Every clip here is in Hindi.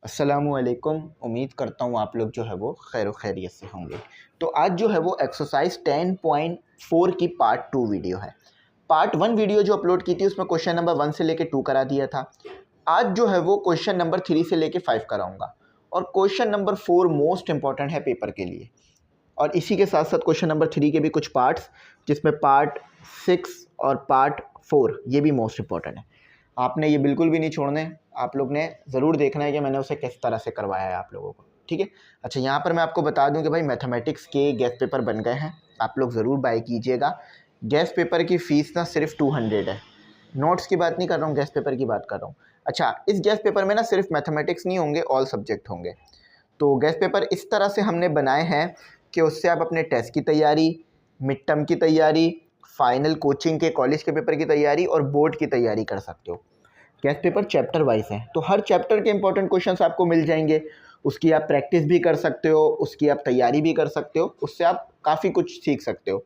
अस्सलामुअलैकुम। उम्मीद करता हूँ आप लोग जो है वो खैर खैरियत से होंगे। तो आज जो है वो एक्सरसाइज 10.4 की पार्ट 2 वीडियो है। पार्ट 1 वीडियो जो अपलोड की थी उसमें क्वेश्चन नंबर 1 से लेके 2 करा दिया था। आज जो है वो क्वेश्चन नंबर 3 से लेके 5 कराऊंगा और क्वेश्चन नंबर 4 मोस्ट इंपॉर्टेंट है पेपर के लिए। और इसी के साथ साथ क्वेश्चन नंबर 3 के भी कुछ पार्ट्स, जिसमें पार्ट 6 और पार्ट 4 ये भी मोस्ट इंपॉर्टेंट है। आपने ये बिल्कुल भी नहीं छोड़ने, आप लोग ने ज़रूर देखना है कि मैंने उसे किस तरह से करवाया है आप लोगों को, ठीक है। अच्छा, यहाँ पर मैं आपको बता दूं कि भाई मैथमेटिक्स के गेस्ट पेपर बन गए हैं, आप लोग ज़रूर बाय कीजिएगा। गेस्ट पेपर की फ़ीस ना सिर्फ 200 है। नोट्स की बात नहीं कर रहा हूँ, गेस्ट पेपर की बात कर रहा हूँ। अच्छा, इस गेस्ट पेपर में ना सिर्फ मैथमेटिक्स नहीं होंगे, ऑल सब्जेक्ट होंगे। तो गेस्ट पेपर इस तरह से हमने बनाए हैं कि उससे आप अपने टेस्ट की तैयारी, मिड टर्म की तैयारी, फाइनल कोचिंग के कॉलेज के पेपर की तैयारी और बोर्ड की तैयारी कर सकते हो। गेस्ट पेपर चैप्टर वाइज हैं, तो हर चैप्टर के इंपॉर्टेंट क्वेश्चंस आपको मिल जाएंगे। उसकी आप प्रैक्टिस भी कर सकते हो, उसकी आप तैयारी भी कर सकते हो, उससे आप काफ़ी कुछ सीख सकते हो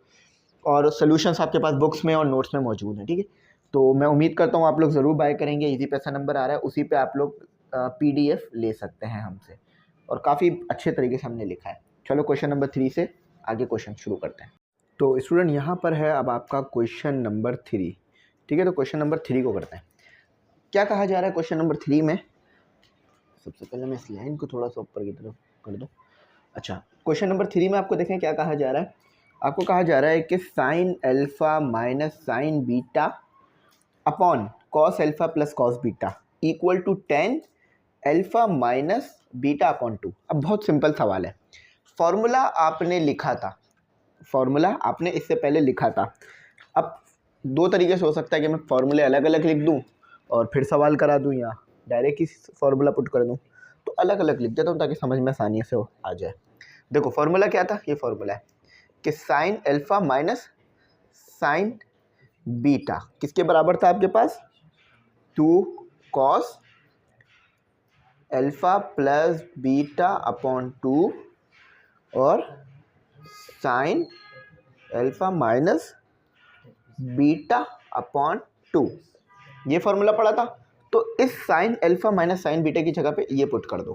और सोल्यूशंस आपके पास बुक्स में और नोट्स में मौजूद हैं, ठीक है। तो मैं उम्मीद करता हूँ आप लोग ज़रूर बाय करेंगे। इजी पैसा नंबर आ रहा है, उसी पे आप लोग PDF ले सकते हैं हमसे, और काफ़ी अच्छे तरीके से हमने लिखा है। चलो क्वेश्चन नंबर 3 से आगे क्वेश्चन शुरू करते हैं। तो स्टूडेंट यहाँ पर है अब आपका क्वेश्चन नंबर 3, ठीक है। तो क्वेश्चन नंबर 3 को करते हैं। क्या कहा जा रहा है क्वेश्चन नंबर 3 में? सबसे पहले मैं इस लाइन को थोड़ा सा ऊपर की तरफ कर दूँ। अच्छा, क्वेश्चन नंबर 3 में आपको देखें क्या कहा जा रहा है। आपको कहा जा रहा है कि sine alpha minus sine beta upon cos alpha plus cos beta equal to 10 alpha minus beta upon 2। अब बहुत सिंपल सवाल है। फॉर्मूला आपने लिखा था, फॉर्मूला आपने इससे पहले लिखा था। अब दो तरीके से हो सकता है कि मैं फॉर्मूले अलग अलग लिख दूं और फिर सवाल करा दूं, या डायरेक्ट ही फॉर्मूला पुट कर दूं। तो अलग अलग लिख देता हूं ताकि समझ में आसानी से आ जाए। देखो फॉर्मूला क्या था, ये फॉर्मूला है कि sine alpha minus sine beta किसके बराबर था आपके पास? 2 cos alpha plus beta upon 2 और sine alpha minus beta upon 2, ये फॉर्मूला पढ़ा था। तो इस sign alpha minus sine beta की जगह पे ये पुट कर दो,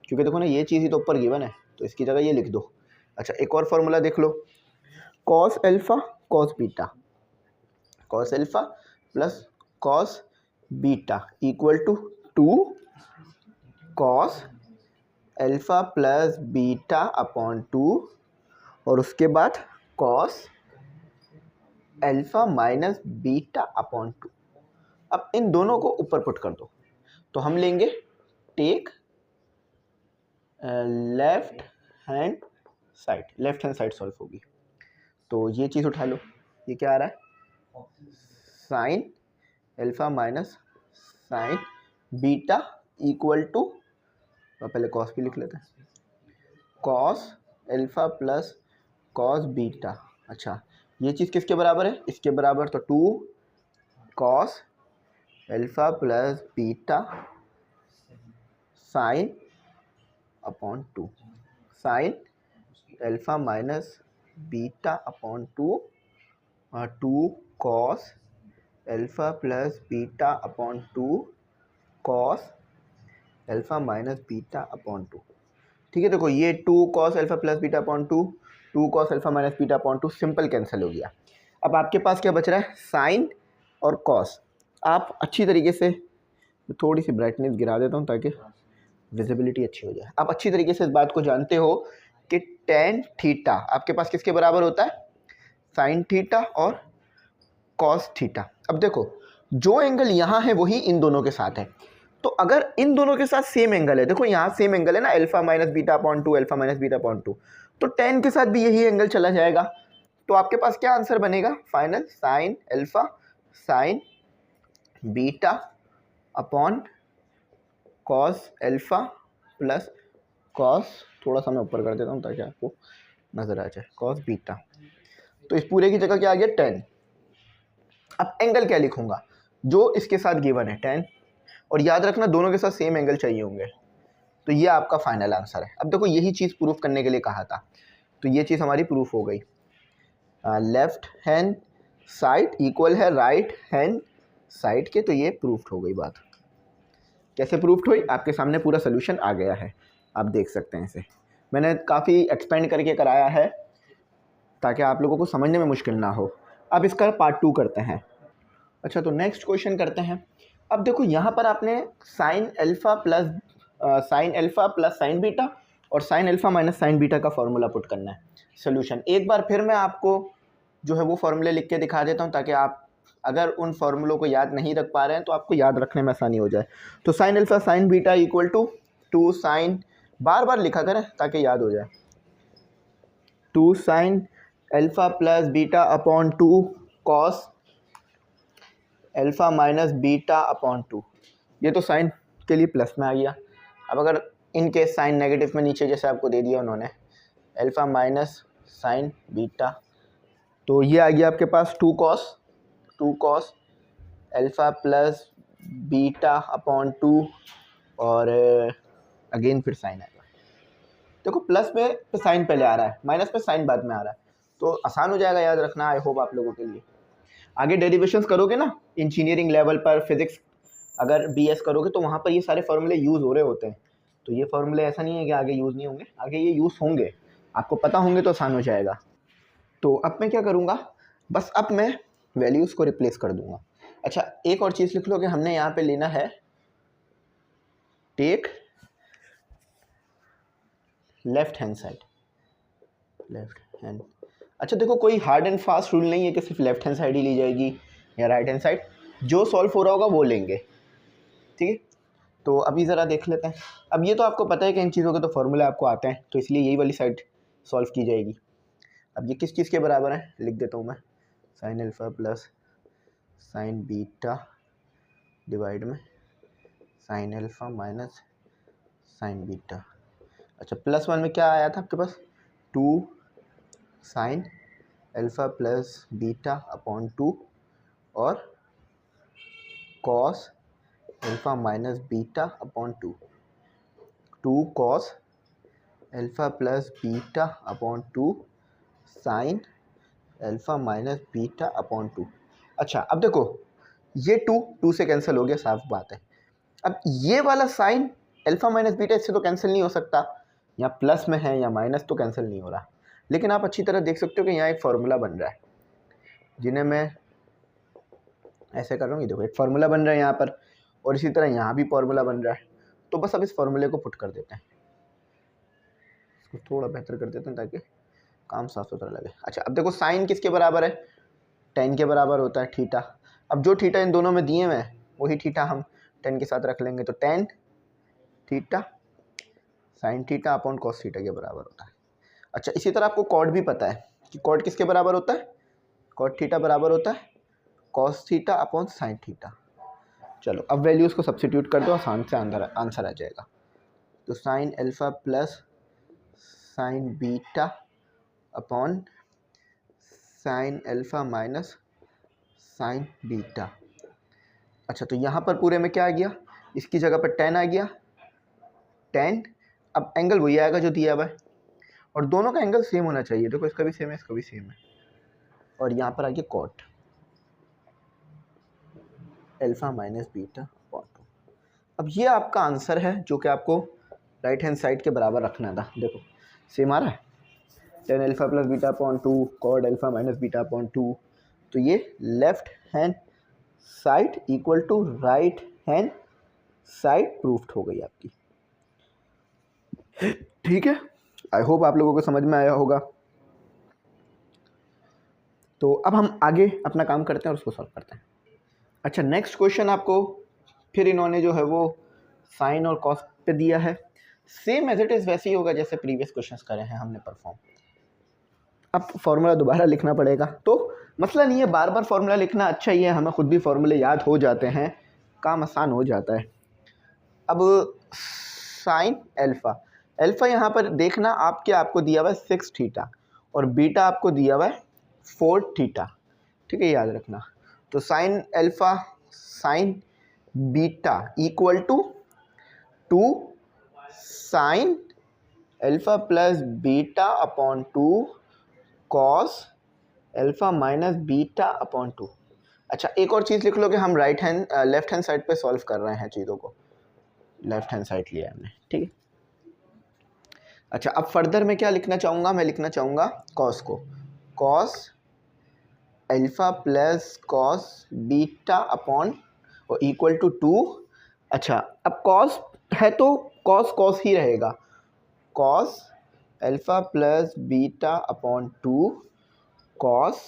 क्योंकि देखो ना ये चीज़ ही तो ऊपर गिवन है, तो इसकी जगह ये लिख दो। अच्छा, एक और फॉर्मूला देख लो, cos alpha cos beta, cos alpha plus cos beta equal to 2 cos alpha plus beta upon 2 और उसके बाद cos alpha minus beta upon 2। अब इन दोनों को ऊपर पुट कर दो, तो हम लेंगे take left hand side, left hand side solve होगी। तो ये चीज़ उठा लो, ये क्या आ रहा है? Sine alpha minus sine beta equal to, पहले कॉस भी लिख लेते हैं, cos alpha plus cos beta. अच्छा, ये चीज़ किसके बराबर है? इसके बराबर, तो 2 cos alpha plus beta sine upon 2, sine alpha minus beta upon 2 और 2 cos alpha plus beta upon 2 cos alpha minus beta upon 2, ठीक है। देखो ये 2 cos alpha plus beta upon 2, 2 cos alpha minus beta upon 2 simple cancel हो गया। अब आपके पास क्या बच रहा है? साइन और कॉस। आप अच्छी तरीके से, थोड़ी सी ब्राइटनेस गिरा देता हूँ ताकि विजिबिलिटी अच्छी हो जाए। आप अच्छी तरीके से इस बात को जानते हो कि टेन थीटा आपके पास किसके बराबर होता है? साइन थीटा और कॉस थीटा। अब देखो जो एंगल यहाँ है वही इन दोनों के साथ है, तो अगर इन दोनों के साथ सेम एंगल है, देखो यहाँ सेम एंगल है ना, alpha minus beta upon 2, alpha minus beta upon 2, तो टेन के साथ भी यही एंगल चला जाएगा। तो आपके पास क्या आंसर बनेगा final? Sign alpha sine beta upon cos alpha plus cos, थोड़ा सा मैं ऊपर कर देता हूँ ताकि आपको नज़र आ जाए, कॉस बीटा। तो इस पूरे की जगह क्या आ गया? 10। अब एंगल क्या लिखूंगा? जो इसके साथ गिवन है 10, और याद रखना दोनों के साथ सेम एंगल चाहिए होंगे। तो ये आपका फाइनल आंसर है। अब देखो यही चीज़ प्रूफ करने के लिए कहा था, तो ये चीज़ हमारी प्रूफ हो गई। लेफ्ट हैंड साइड इक्वल है राइट हैंड साइड के, तो ये प्रूफ हो गई बात। कैसे प्रूफ्ड हुई, आपके सामने पूरा सोल्यूशन आ गया है, आप देख सकते हैं इसे। मैंने काफ़ी एक्सपेंड करके कराया है ताकि आप लोगों को समझने में मुश्किल ना हो। अब इसका पार्ट 2 करते हैं। अच्छा, तो नेक्स्ट क्वेश्चन करते हैं। अब देखो यहाँ पर आपने sine alpha plus sine beta और sine alpha minus sine beta का फॉर्मूला पुट करना है सोल्यूशन। एक बार फिर मैं आपको जो है वो फॉर्मूले लिख के दिखा देता हूँ ताकि आप अगर उन फॉर्मूलों को याद नहीं रख पा रहे हैं तो आपको याद रखने में आसानी हो जाए। तो sine alpha sine beta equal to 2 sine, बार बार लिखा करें ताकि याद हो जाए, 2 sine alpha plus beta upon 2 cos alpha minus beta upon 2। ये तो साइन के लिए प्लस में आ गया। अब अगर इन केस साइन नेगेटिव में नीचे जैसे आपको दे दिया उन्होंने, अल्फ़ा माइनस साइन बीटा, तो ये आ गया आपके पास 2 cos alpha plus beta upon 2 और अगेन फिर साइन आएगा। देखो प्लस में तो साइन पहले आ रहा है, माइनस में साइन बाद में आ रहा है, तो आसान हो जाएगा याद रखना, आई होप आप लोगों के लिए। आगे डेरिवेशंस करोगे ना इंजीनियरिंग लेवल पर, फिजिक्स अगर बीएस करोगे तो वहाँ पर ये सारे फार्मूले यूज़ हो रहे होते हैं। तो ये फार्मूले ऐसा नहीं है कि आगे यूज़ नहीं होंगे, आगे ये यूज़ होंगे, आपको पता होंगे तो आसान हो जाएगा। तो अब मैं क्या करूँगा, बस अब मैं वैल्यूज़ को रिप्लेस कर दूँगा। अच्छा, एक और चीज़ लिख लो कि हमने यहाँ पे लेना है take left hand side, left hand. अच्छा देखो, कोई हार्ड एंड फास्ट रूल नहीं है कि सिर्फ लेफ्ट हैंड साइड ही ली जाएगी या राइट हैंड साइड, जो सॉल्व हो रहा होगा वो लेंगे, ठीक है। तो अभी ज़रा देख लेते हैं। अब ये तो आपको पता है कि इन चीज़ों के तो फॉर्मूले आपको आते हैं, तो इसलिए यही वाली साइड सॉल्व की जाएगी। अब ये किस चीज़ के बराबर है लिख देता हूँ मैं, sine alpha plus sine beta divide में sine alpha minus sine beta. अच्छा, प्लस 1 में क्या आया था आपके पास, 2 sine alpha plus beta upon 2 और cos alpha minus beta upon 2, 2 cos alpha plus beta upon 2 sine alpha minus beta upon 2। अच्छा, अब देखो ये 2 से कैंसिल हो गया, साफ बात है। अब ये वाला साइन अल्फ़ा माइनस बीटा इससे तो कैंसिल नहीं हो सकता, या प्लस में है या माइनस, तो कैंसिल नहीं हो रहा। लेकिन आप अच्छी तरह देख सकते हो कि यहाँ एक फार्मूला बन रहा है, जिन्हें मैं ऐसे कर रहा हूँ, ये देखो एक फार्मूला बन रहा है यहाँ पर, और इसी तरह यहाँ भी फार्मूला बन रहा है। तो बस अब इस फार्मूले को पुट कर देते हैं, इसको थोड़ा बेहतर कर देते हैं ताकि काम साफ सुथरा लगे। अच्छा, अब देखो साइन किसके बराबर है, टेन के बराबर होता है थीटा। अब जो थीटा इन दोनों में दिए हुए हैं वही थीटा हम टेन के साथ रख लेंगे, तो tan theta sine theta upon cos theta के बराबर होता है। अच्छा, इसी तरह आपको कॉट भी पता है कि कॉट किसके बराबर होता है, कॉट थीटा बराबर होता है cos theta upon sine theta. चलो अब वैल्यूज़ को सब्सिट्यूट कर दो, आसान से आंसर आ जाएगा। तो sine alpha plus sine beta upon sine alpha minus sine beta. अच्छा, तो यहाँ पर पूरे में क्या आ गया, इसकी जगह पर 10 आ गया, 10। अब एंगल वही आएगा जो दिया हुआ है, और दोनों का एंगल सेम होना चाहिए। देखो इसका भी सेम है, इसका भी सेम है, और यहाँ पर आ गया cot alpha minus beta upon 2। अब ये आपका आंसर है जो कि आपको राइट हैंड साइड के बराबर रखना था। देखो सेम आ रहा है, 10 alpha plus beta upon 2 cot alpha minus beta upon 2। तो ये left hand side equal to right hand side proved हो गई आपकी, ठीक है। आई होप आप लोगों को समझ में आया होगा। तो अब हम आगे अपना काम करते हैं और उसको सॉल्व करते हैं। अच्छा, नेक्स्ट क्वेश्चन आपको फिर इन्होंने जो है वो साइन और कॉस पे दिया है, सेम एज इट इज़ वैसे ही होगा जैसे प्रीवियस क्वेश्चंस करे हैं हमने परफॉर्म। अब फॉर्मूला दोबारा लिखना पड़ेगा, तो मसला नहीं है, बार बार फॉर्मूला लिखना अच्छा ही है, हमें खुद भी फॉर्मूले याद हो जाते हैं, काम आसान हो जाता है। अब साइन अल्फ़ा, अल्फ़ा यहाँ पर देखना आपको दिया हुआ है 6 थीटा और बीटा आपको दिया हुआ है 4 थीटा, ठीक है, याद रखना। तो sine alpha sine beta equal to 2 sine alpha plus beta upon 2 cos alpha minus beta upon 2। अच्छा, एक और चीज़ लिख लो कि हम लेफ्ट हैंड साइड पे सॉल्व कर रहे हैं चीज़ों को, लेफ्ट हैंड साइड लिया हमने, ठीक है। अच्छा, अब फर्दर मैं क्या लिखना चाहूँगा, मैं लिखना चाहूँगा कॉस को, cos alpha plus cos beta upon और इक्वल टू 2। अच्छा, अब कॉस है तो कॉस कॉस ही रहेगा, cos alpha plus beta upon 2 cos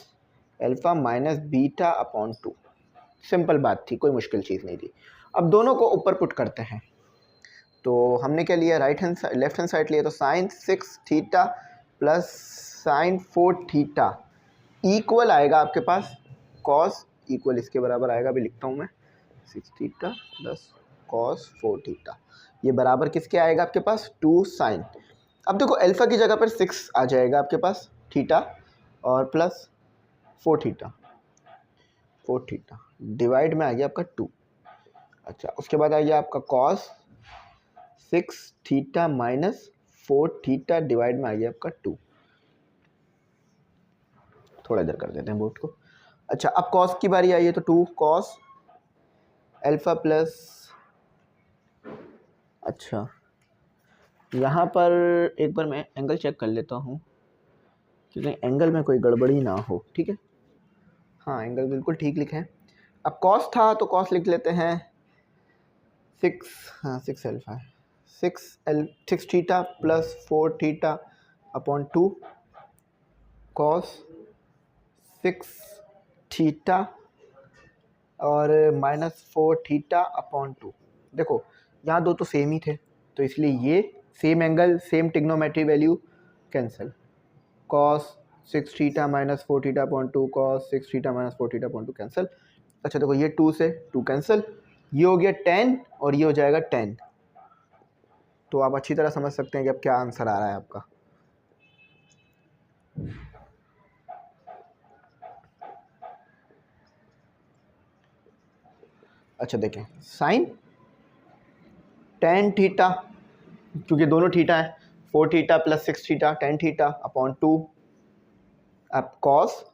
alpha minus beta upon 2। Simple बात थी, कोई मुश्किल चीज़ नहीं थी। अब दोनों को ऊपर पुट करते हैं, तो हमने क्या लिया, लेफ्ट हैंड साइड लिया, तो sine 6 theta plus sine 4 theta equal आएगा आपके पास कॉस, इक्वल इसके बराबर आएगा, अभी लिखता हूँ मैं, 6 थीटा प्लस कॉस 4 थीटा, ये बराबर किसके आएगा आपके पास, 2 साइन। अब देखो अल्फ़ा की जगह पर 6 आ जाएगा आपके पास थीटा और प्लस 4 थीटा, 4 थीटा डिवाइड में आ गया आपका 2। अच्छा, उसके बाद आ गया आपका cos 6 theta minus 4 theta divide में आ गया आपका 2। थोड़ा इधर कर देते हैं बोर्ड को। अच्छा, अब कॉस की बारी आई है, तो 2 कॉस अल्फ़ा प्लस, अच्छा यहाँ पर एक बार मैं एंगल चेक कर लेता हूँ क्योंकि एंगल में कोई गड़बड़ी ना हो, ठीक है। हाँ, एंगल बिल्कुल ठीक लिखे हैं। अब कॉस था तो कॉस लिख लेते हैं 6, हाँ 6 अल्फ़ा है, 6 theta plus 4 theta upon 2 cos 6 theta और माइनस 4 थीटा अपॉन 2। देखो यहाँ दो तो सेम ही थे, तो इसलिए ये same angle same trigonometry value cancel, cos 6 theta minus 4 theta upon 2 cos 6 theta minus 4 theta upon 2 cancel. अच्छा देखो, ये 2 से 2 कैंसिल, ये हो गया 10 और ये हो जाएगा 10। तो आप अच्छी तरह समझ सकते हैं कि अब क्या आंसर आ रहा है आपका। अच्छा देखें, साइन 10 थीटा, क्योंकि दोनों थीटा है, 4 theta plus 6 theta 10 theta upon 2, अब कॉस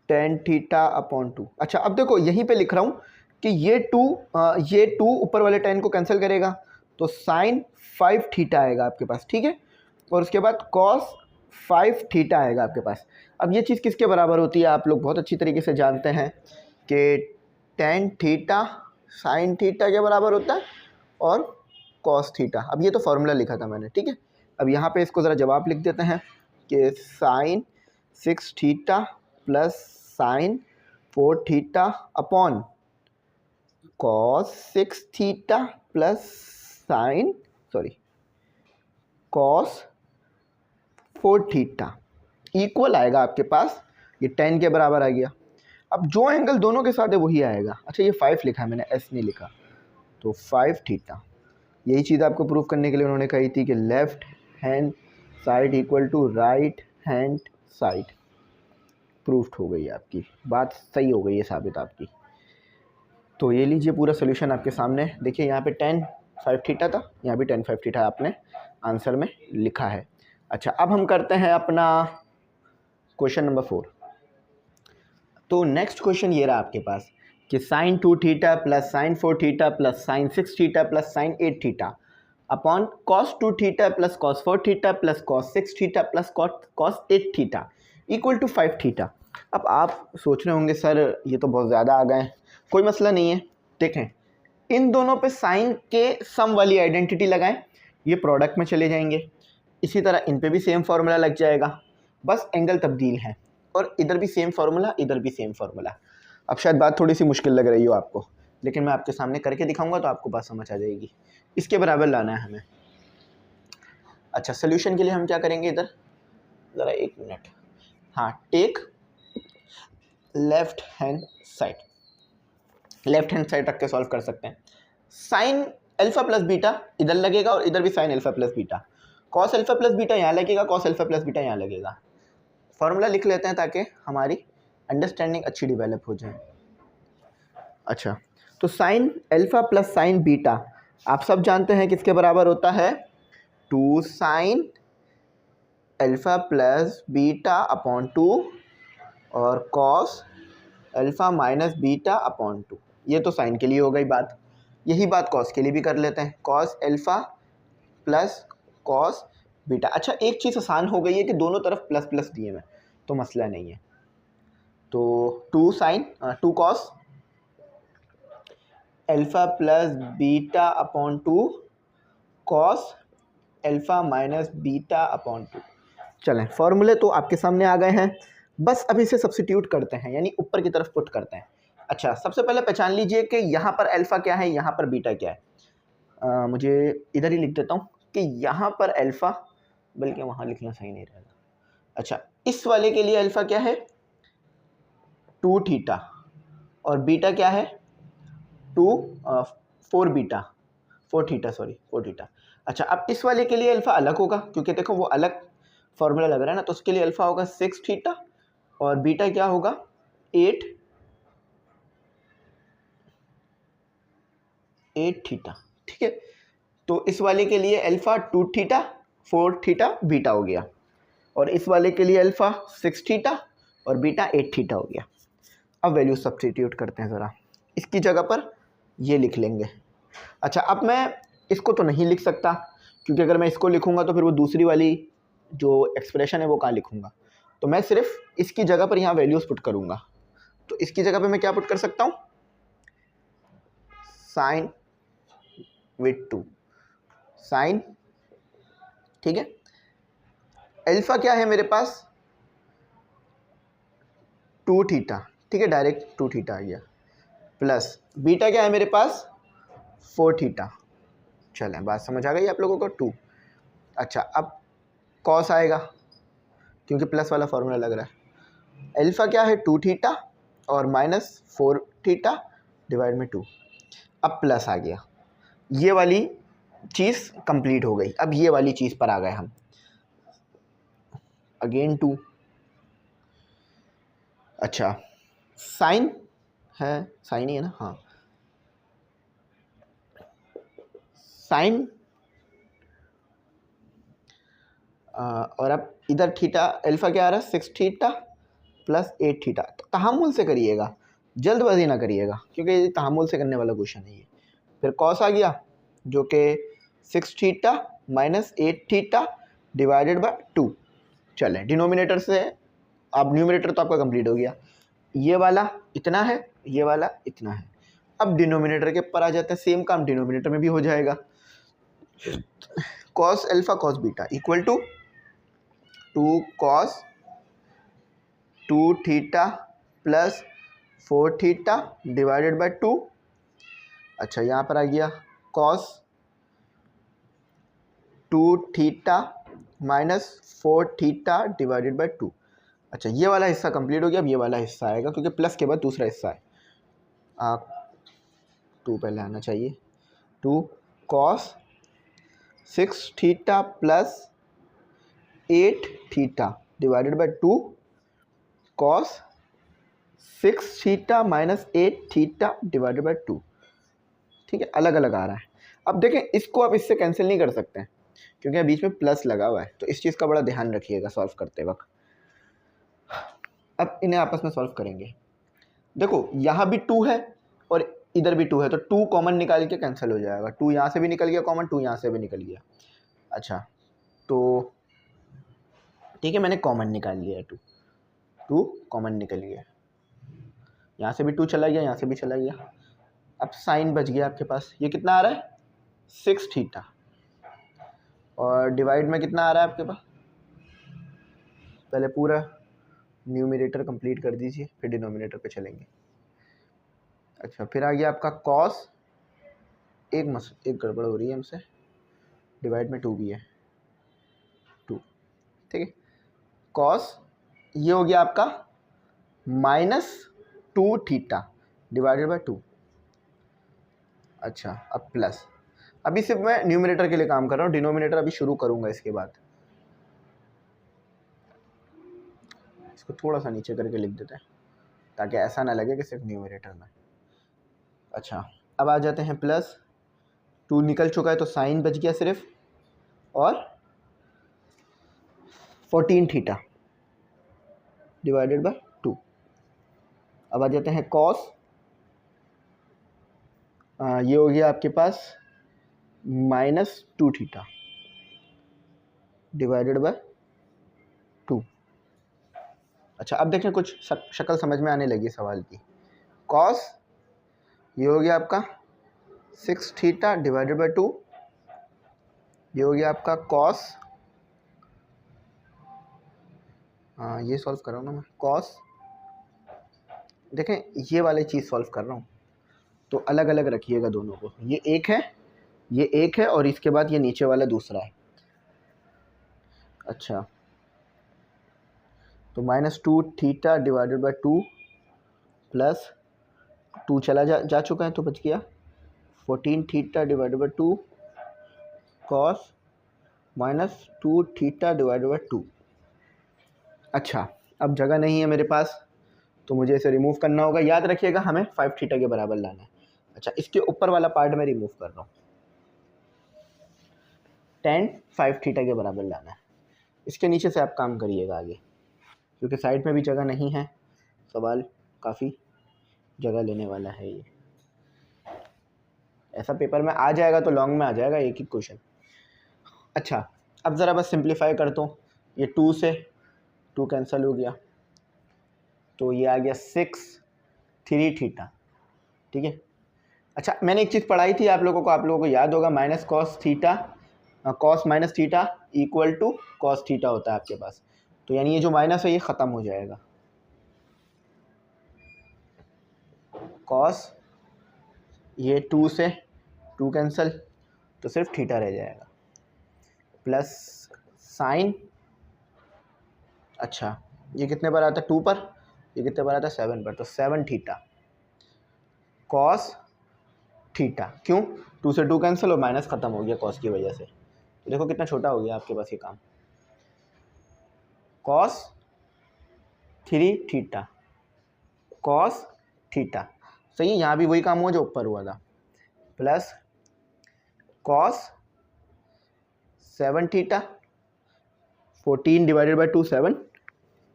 10 थीटा अपॉन 2। अच्छा, अब देखो यहीं पे लिख रहा हूँ कि ये 2 ऊपर वाले 10 को कैंसिल करेगा, तो साइन 5 थीटा आएगा आपके पास, ठीक है। और उसके बाद कॉस 5 थीटा आएगा आपके पास। अब ये चीज़ किसके बराबर होती है, आप लोग बहुत अच्छी तरीके से जानते हैं कि 10 थीटा साइन थीटा के बराबर होता है और कॉस थीटा। अब ये तो फॉर्मूला लिखा था मैंने, ठीक है। अब यहाँ पे इसको ज़रा जवाब लिख देते हैं कि sine 6 theta plus sine 4 theta upon cos 6 theta plus sine cos 4 theta equal आएगा आपके पास, ये 10 के बराबर आ गया। अब जो एंगल दोनों के साथ है वही आएगा। अच्छा, ये 5 लिखा है मैंने, एस नहीं लिखा, तो 5 थीटा। यही चीज़ आपको प्रूव करने के लिए उन्होंने कही थी कि left hand side equal to right hand side. Proved हो गई आपकी बात, सही हो गई है साबित आपकी। तो ये लीजिए पूरा सोल्यूशन आपके सामने, देखिए यहाँ पे 10 5 थीटा था, यहाँ भी 10 5 थीटा आपने आंसर में लिखा है। अच्छा, अब हम करते हैं अपना क्वेश्चन नंबर 4। तो नेक्स्ट क्वेश्चन ये रहा आपके पास कि sine 2 theta plus sine 4 theta plus sine 6 theta plus sine 8 theta upon cos 2 theta plus cos 4 theta plus cos 6 theta plus cos 8 theta equal to 5 theta. अब आप सोच रहे होंगे सर ये तो बहुत ज़्यादा आ गए, कोई मसला नहीं है। देखें, इन दोनों पे साइन के सम वाली आइडेंटिटी लगाएं, ये प्रोडक्ट में चले जाएंगे। इसी तरह इन पे भी सेम फार्मूला लग जाएगा, बस एंगल तब्दील है, और इधर भी सेम फार्मूला इधर भी सेम फार्मूला। अब शायद बात थोड़ी सी मुश्किल लग रही हो आपको, लेकिन मैं आपके सामने करके दिखाऊंगा तो आपको बात समझ आ जाएगी। इसके बराबर लाना है हमें। अच्छा, सोल्यूशन के लिए हम क्या करेंगे, इधर ज़रा 1 मिनट, हाँ, take left hand side, left hand side रख के सॉल्व कर सकते हैं। साइन अल्फा प्लस बीटा इधर लगेगा और इधर भी sine alpha plus beta, cos alpha plus beta यहाँ लगेगा, कॉस अल्फा प्लस बीटा यहाँ लगेगा। फॉर्मूला लिख लेते हैं ताकि हमारी अंडरस्टैंडिंग अच्छी डेवलप हो जाए। अच्छा, तो sine alpha plus sine beta आप सब जानते हैं किसके बराबर होता है, 2 sine alpha plus beta upon 2 और cos alpha minus beta upon 2। ये तो साइन के लिए हो गई बात। यही बात कॉस के लिए भी कर लेते हैं, cos alpha plus cos beta. अच्छा एक चीज़ आसान हो गई है कि दोनों तरफ प्लस प्लस दिए हैं तो मसला नहीं है। तो 2 cos alpha plus beta upon 2 cos alpha minus beta upon 2। चलें फॉर्मूले तो आपके सामने आ गए हैं, बस अब इसे सब्स्टिट्यूट करते हैं यानी ऊपर की तरफ पुट करते हैं। अच्छा सबसे पहले पहचान लीजिए कि यहाँ पर अल्फ़ा क्या है, यहाँ पर बीटा क्या है। मुझे इधर ही लिख देता हूँ कि यहाँ पर अल्फ़ा, बल्कि वहाँ लिखना सही नहीं रहेगा। अच्छा इस वाले के लिए अल्फ़ा क्या है 2 थीटा और बीटा क्या है 4 थीटा। अच्छा अब इस वाले के लिए अल्फ़ा अलग होगा क्योंकि देखो वो अलग फॉर्मूला लग रहा है ना, तो उसके लिए अल्फ़ा होगा 6 थीटा और बीटा क्या होगा 8 थीटा। ठीक है, तो इस वाले के लिए अल्फ़ा 2 थीटा 4 थीटा बीटा हो गया और इस वाले के लिए अल्फ़ा 6 थीटा और बीटा 8 थीटा हो गया। अब वैल्यू सब्स्टिट्यूट करते हैं ज़रा, इसकी जगह पर ये लिख लेंगे। अच्छा अब मैं इसको तो नहीं लिख सकता क्योंकि अगर मैं इसको लिखूंगा तो फिर वो दूसरी वाली जो एक्सप्रेशन है वो कहाँ लिखूंगा, तो मैं सिर्फ इसकी जगह पर यहाँ वैल्यूज़ पुट करूँगा। तो इसकी जगह पे मैं क्या पुट कर सकता हूँ, साइन विथ 2 साइन। ठीक है, अल्फ़ा क्या है मेरे पास 2 थीटा, ठीक है डायरेक्ट 2 थीटा आ गया, प्लस बीटा क्या है मेरे पास 4 थीटा। चलें बात समझ आ गई आप लोगों को 2। अच्छा अब कॉस आएगा क्योंकि प्लस वाला फॉर्मूला लग रहा है, अल्फ़ा क्या है 2 थीटा और माइनस 4 थीटा डिवाइड में 2। अब प्लस आ गया, ये वाली चीज़ कंप्लीट हो गई। अब ये वाली चीज़ पर आ गए हम, अगेन 2। अच्छा साइन है, साइन ही है ना, हाँ साइन और अब इधर थीटा अल्फ़ा क्या आ रहा है 6 थीटा प्लस 8 थीटा। तो तहामुल से करिएगा, जल्दबाजी ना करिएगा क्योंकि ये तहामुल से करने वाला क्वेश्चन है ये। फिर कॉस आ गया जो कि 6 theta minus 8 theta divided by 2। चलें डिनोमिनेटर से अब न्यूमरेटर तो आपका कंप्लीट हो गया, ये वाला इतना है ये वाला इतना है। अब डिनोमिनेटर के ऊपर आ जाते हैं, सेम काम डिनोमिनेटर में भी हो जाएगा। Cos alpha cos beta equal to 2 cos 2 theta plus 4 theta divided by 2। अच्छा यहाँ पर आ गया cos 2 theta minus 4 theta divided by 2। अच्छा ये वाला हिस्सा कंप्लीट हो गया, अब ये वाला हिस्सा आएगा क्योंकि प्लस के बाद दूसरा हिस्सा है। 2 पहले आना चाहिए, 2 cos 6 theta plus 8 theta divided by 2 cos 6 theta minus 8 theta divided by 2। ठीक है, अलग अलग आ रहा है। अब देखें इसको आप इससे कैंसिल नहीं कर सकते हैं क्योंकि बीच में प्लस लगा हुआ है, तो इस चीज़ का बड़ा ध्यान रखिएगा सॉल्व करते वक्त। अब इन्हें आपस में सॉल्व करेंगे। देखो यहाँ भी 2 है और इधर भी 2 है, तो 2 कॉमन निकाल के कैंसिल हो जाएगा। 2 यहाँ से भी निकल गया कॉमन, 2 यहाँ से भी निकल गया। अच्छा तो ठीक है मैंने कॉमन निकाल लिया, 2 कॉमन निकल गया, यहाँ से भी 2 चला गया, यहाँ से भी चला गया। अब साइन बच गया आपके पास, ये कितना आ रहा है 6 थीटा और डिवाइड में कितना आ रहा है आपके पास, पहले पूरा न्यूमरेटर कंप्लीट कर दीजिए फिर डिनोमिनेटर पे चलेंगे। अच्छा फिर आ गया आपका कॉस, एक गड़बड़ हो रही है हमसे, डिवाइड में 2 भी है 2। ठीक है, कॉस ये हो गया आपका माइनस 2 थीटा डिवाइडेड बाय 2। अच्छा अब प्लस, अभी सिर्फ मैं न्यूमरेटर के लिए काम कर रहा हूँ, डिनोमिनेटर अभी शुरू करूँगा इसके बाद। इसको थोड़ा सा नीचे करके लिख देते हैं ताकि ऐसा ना लगे कि सिर्फ न्यूमरेटर में। अच्छा अब आ जाते हैं प्लस, 2 निकल चुका है तो साइन बच गया सिर्फ, और 14 थीटा डिवाइडेड बाय 2। अब आ जाते हैं कॉस ये हो गया आपके पास -2 थीटा डिवाइडेड बाय 2। अच्छा, अब देखें कुछ शक्ल समझ में आने लगी सवाल की। कॉस ये हो गया आपका 6 थीटा डिवाइडेड बाय 2, ये हो गया आपका कॉस, हाँ ये सॉल्व कर रहा हूँ ना मैं, कॉस, देखें ये वाली चीज़ सॉल्व कर रहा हूँ तो अलग अलग रखिएगा दोनों को। ये एक है और इसके बाद ये नीचे वाला दूसरा है। अच्छा, तो -2 थीटा डिवाइडेड बाय 2 प्लस 2 चला जा चुका है तो बच गया 14 theta divided by 2 cos -2 theta divided by 2। अच्छा, अब जगह नहीं है मेरे पास तो मुझे इसे रिमूव करना होगा। याद रखिएगा हमें 5 थीटा के बराबर लाना है। अच्छा, इसके ऊपर वाला पार्ट मैं रिमूव कर रहा हूँ, tan 5 थीटा के बराबर लाना है। इसके नीचे से आप काम करिएगा आगे, क्योंकि साइड में भी जगह नहीं है, सवाल काफ़ी जगह लेने वाला है ये। ऐसा पेपर में आ जाएगा तो लॉन्ग में आ जाएगा एक ही क्वेश्चन। अच्छा, अब ज़रा बस सिंप्लीफाई करता हूँ। ये 2 से 2 कैंसिल हो गया तो ये आ गया 6 3 थीटा, ठीक है। अच्छा, मैंने एक चीज़ पढ़ाई थी आप लोगों को याद होगा, minus cos theta, cos minus theta equal to cos theta होता है आपके पास। तो यानी ये जो माइनस है ये ख़त्म हो जाएगा, कॉस ये 2 से 2 कैंसिल तो सिर्फ थीटा रह जाएगा, प्लस साइन, अच्छा ये कितने पर आता है 2 पर, ये कितने पर आता है 7 पर, तो 7 थीटा कॉस थीटा। क्यों? 2 से 2 कैंसिल और माइनस ख़त्म हो गया कॉस की वजह से। तो देखो कितना छोटा हो गया आपके पास ये काम, कॉस 3 थीटा कॉस थीटा, सही है। यहाँ भी वही काम हुआ जो ऊपर हुआ था, plus cos 7 theta 14 divided by 2 7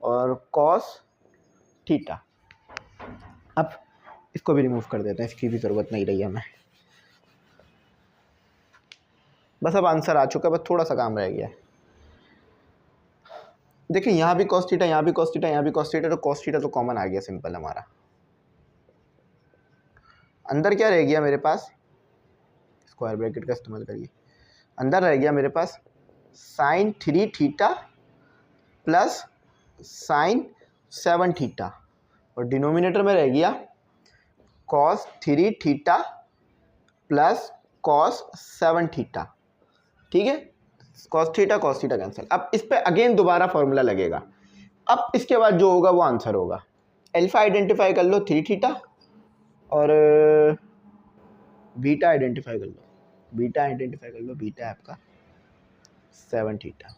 और कॉस थीटा। अब इसको भी रिमूव कर देते हैं, इसकी भी ज़रूरत नहीं रही हमें। बस अब आंसर आ चुका है, बस थोड़ा सा काम रह गया है। देखिए यहाँ भी कॉस थीटा, यहाँ भी कॉस थीटा, यहाँ भी कॉस थीटा, तो कॉस थीटा तो कॉमन आ गया सिंपल हमारा। अंदर क्या रह गया मेरे पास, स्क्वायर ब्रैकेट का इस्तेमाल करिए, अंदर रह गया मेरे पास sine 3 theta plus sine 7 theta और डिनोमिनेटर में रह गया cos 3 theta plus cos 7 theta, ठीक है। Cos theta cancel. अब इस पे अगेन दोबारा फॉर्मूला लगेगा। अब इसके बाद जो होगा वो आंसर होगा। अल्फा आइडेंटिफाई कर लो 3 थीटा और बीटा आइडेंटिफाई कर लो, बीटा आपका 7 थीटा,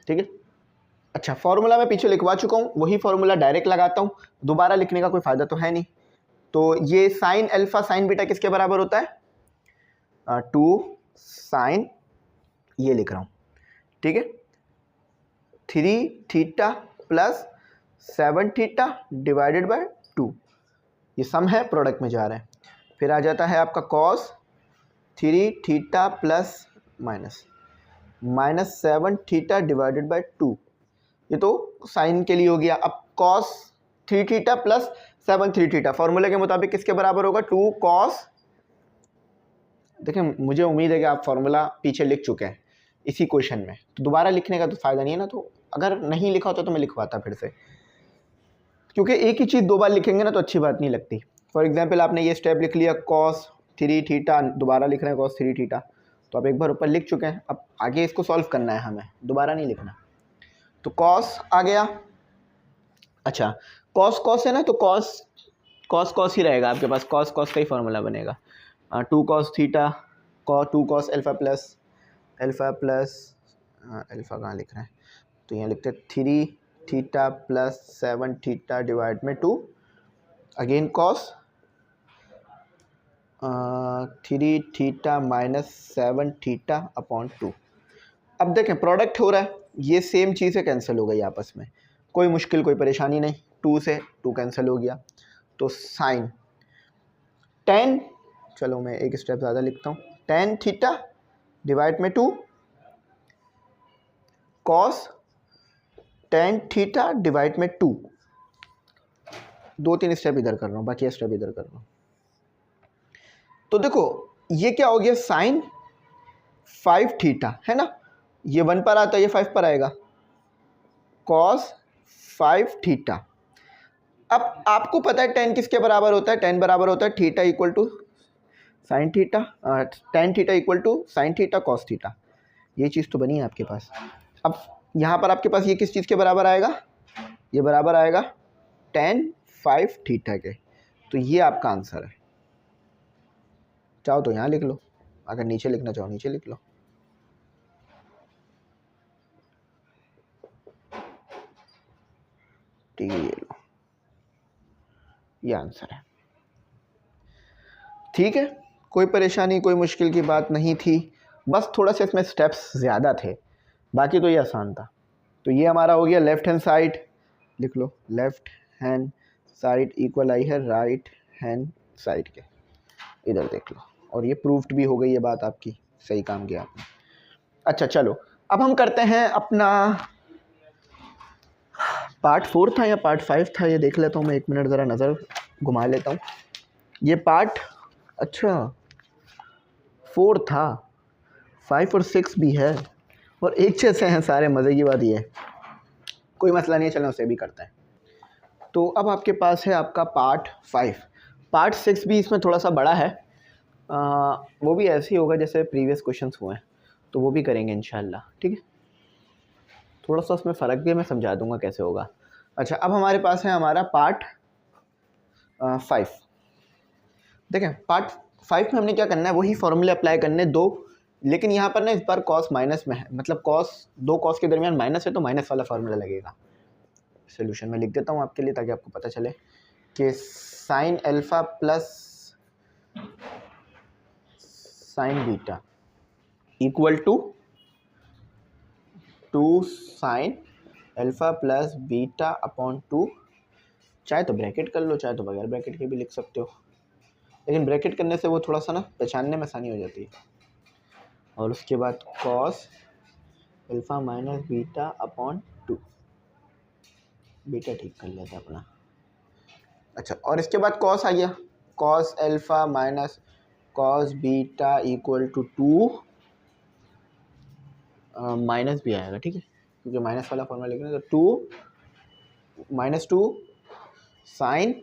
ठीक है। अच्छा, फॉर्मूला मैं पीछे लिखवा चुका हूँ, वही फॉर्मूला डायरेक्ट लगाता हूँ, दोबारा लिखने का कोई फ़ायदा तो है नहीं। तो ये साइन अल्फा साइन बीटा किसके बराबर होता है, 2 साइन, ये लिख रहा हूँ, ठीक है, 3 theta plus 7 theta divided by 2, ये सम है, प्रोडक्ट में जा रहा है। फिर आ जाता है आपका cos 3 theta plus minus 7 theta divided by 2, ये तो साइन के लिए हो गया। अब कॉस 3 थीटा प्लस 7 3 थीटा फॉर्मूले के मुताबिक किसके बराबर होगा, 2 कॉस, देखिए मुझे उम्मीद है कि आप फॉर्मूला पीछे लिख चुके हैं इसी क्वेश्चन में, तो दोबारा लिखने का तो फ़ायदा नहीं है ना। तो अगर नहीं लिखा होता तो मैं लिखवाता फिर से, क्योंकि एक ही चीज़ 2 बार लिखेंगे ना तो अच्छी बात नहीं लगती। फॉर एग्जांपल आपने ये स्टेप लिख लिया कॉस 3 थीटा, दोबारा लिख रहे हैं कॉस 3 थीटा, तो आप एक बार ऊपर लिख चुके हैं, अब आगे इसको सॉल्व करना है हमें, दोबारा नहीं लिखना। तो कॉस आ गया, अच्छा कॉस है ना, तो कॉस ही रहेगा आपके पास, कॉस का ही फॉर्मूला बनेगा, 2 cos theta 2 cos alpha plus alpha कहाँ लिख रहे हैं, तो यहाँ लिखते हैं 3 थीटा प्लस 7 थीटा डिवाइड में 2, again cos 3 theta minus 7 theta upon 2। अब देखें प्रोडक्ट हो रहा है, ये सेम चीज़ें कैंसिल हो गई आपस में, कोई मुश्किल कोई परेशानी नहीं, 2 से 2 कैंसिल हो गया, तो साइन tan चलो मैं एक स्टेप ज़्यादा लिखता हूँ, टेन थीटा डिवाइड में 2 कॉस टेन थीटा डिवाइड में 2, 2-3 स्टेप इधर कर रहा हूँ, बाकी स्टेप इधर कर रहा हूँ। तो देखो ये क्या हो गया, साइन 5 थीटा है ना, ये 1 पर आता है, ये 5 पर आएगा, कॉस 5 थीटा। अब आपको पता है टेन किसके बराबर होता है, टेन बराबर होता है theta equal to sine theta, tan theta equal to sine theta cos theta, ये चीज़ तो बनी है आपके पास। अब यहाँ पर आपके पास ये किस चीज़ के बराबर आएगा, ये बराबर आएगा टेन 5 थीटा के। तो ये आपका आंसर है। चाहो तो यहाँ लिख लो, अगर नीचे लिखना चाहो नीचे लिख लो। ठीक है, ये लो, ये आंसर है। ठीक है, कोई परेशानी कोई मुश्किल की बात नहीं थी, बस थोड़ा सा इसमें स्टेप्स ज़्यादा थे, बाकी तो ये आसान था। तो ये हमारा हो गया लेफ्ट हैंड साइड, लिख लो लेफ्ट हैंड साइड इक्वल आई है राइट हैंड साइड के, इधर देख लो। और ये प्रूफ्ड भी हो गई ये बात आपकी, सही काम किया आपने। अच्छा चलो अब हम करते हैं अपना पार्ट 4 था या पार्ट 5 था, ये देख लेता हूँ मैं, 1 मिनट ज़रा नज़र घुमा लेता हूँ। ये पार्ट अच्छा 4 था, 5 और 6 भी है और एक जैसे हैं सारे, मज़े की बात ये है। कोई मसला नहीं है, चलो उसे भी करते हैं। तो अब आपके पास है आपका पार्ट 5। पार्ट 6 भी इसमें थोड़ा सा बड़ा है, वो भी ऐसे ही होगा जैसे प्रीवियस क्वेश्चंस हुए हैं, तो वो भी करेंगे इंशाल्लाह। ठीक है, थोड़ा सा उसमें फ़र्क भी है, मैं समझा दूंगा कैसे होगा। अच्छा अब हमारे पास है हमारा पार्ट 5। देखें पार्ट 5 में हमने क्या करना है, वही फॉर्मूले अप्लाई करने दो, लेकिन यहाँ पर ना इस बार कॉस माइनस में है, मतलब कॉस, दो कॉस के दरमियान माइनस है तो माइनस वाला फार्मूला लगेगा। सोल्यूशन में लिख देता हूँ आपके लिए ताकि आपको पता चले कि sine alpha plus sine beta equal to 2 sine alpha plus beta upon 2, चाहे तो ब्रैकेट कर लो, चाहे तो बगैर ब्रैकेट के भी लिख सकते हो, लेकिन ब्रैकेट करने से वो थोड़ा सा ना पहचानने में आसानी हो जाती है। और उसके बाद cos alpha minus beta upon 2, beta ठीक कर लेते हैं अपना। अच्छा और इसके बाद कॉस आ गया, cos alpha minus cos beta equal to 2, minus भी आएगा, ठीक है, क्योंकि माइनस वाला फॉर्मूला लिखना, तो 2 माइनस 2 साइन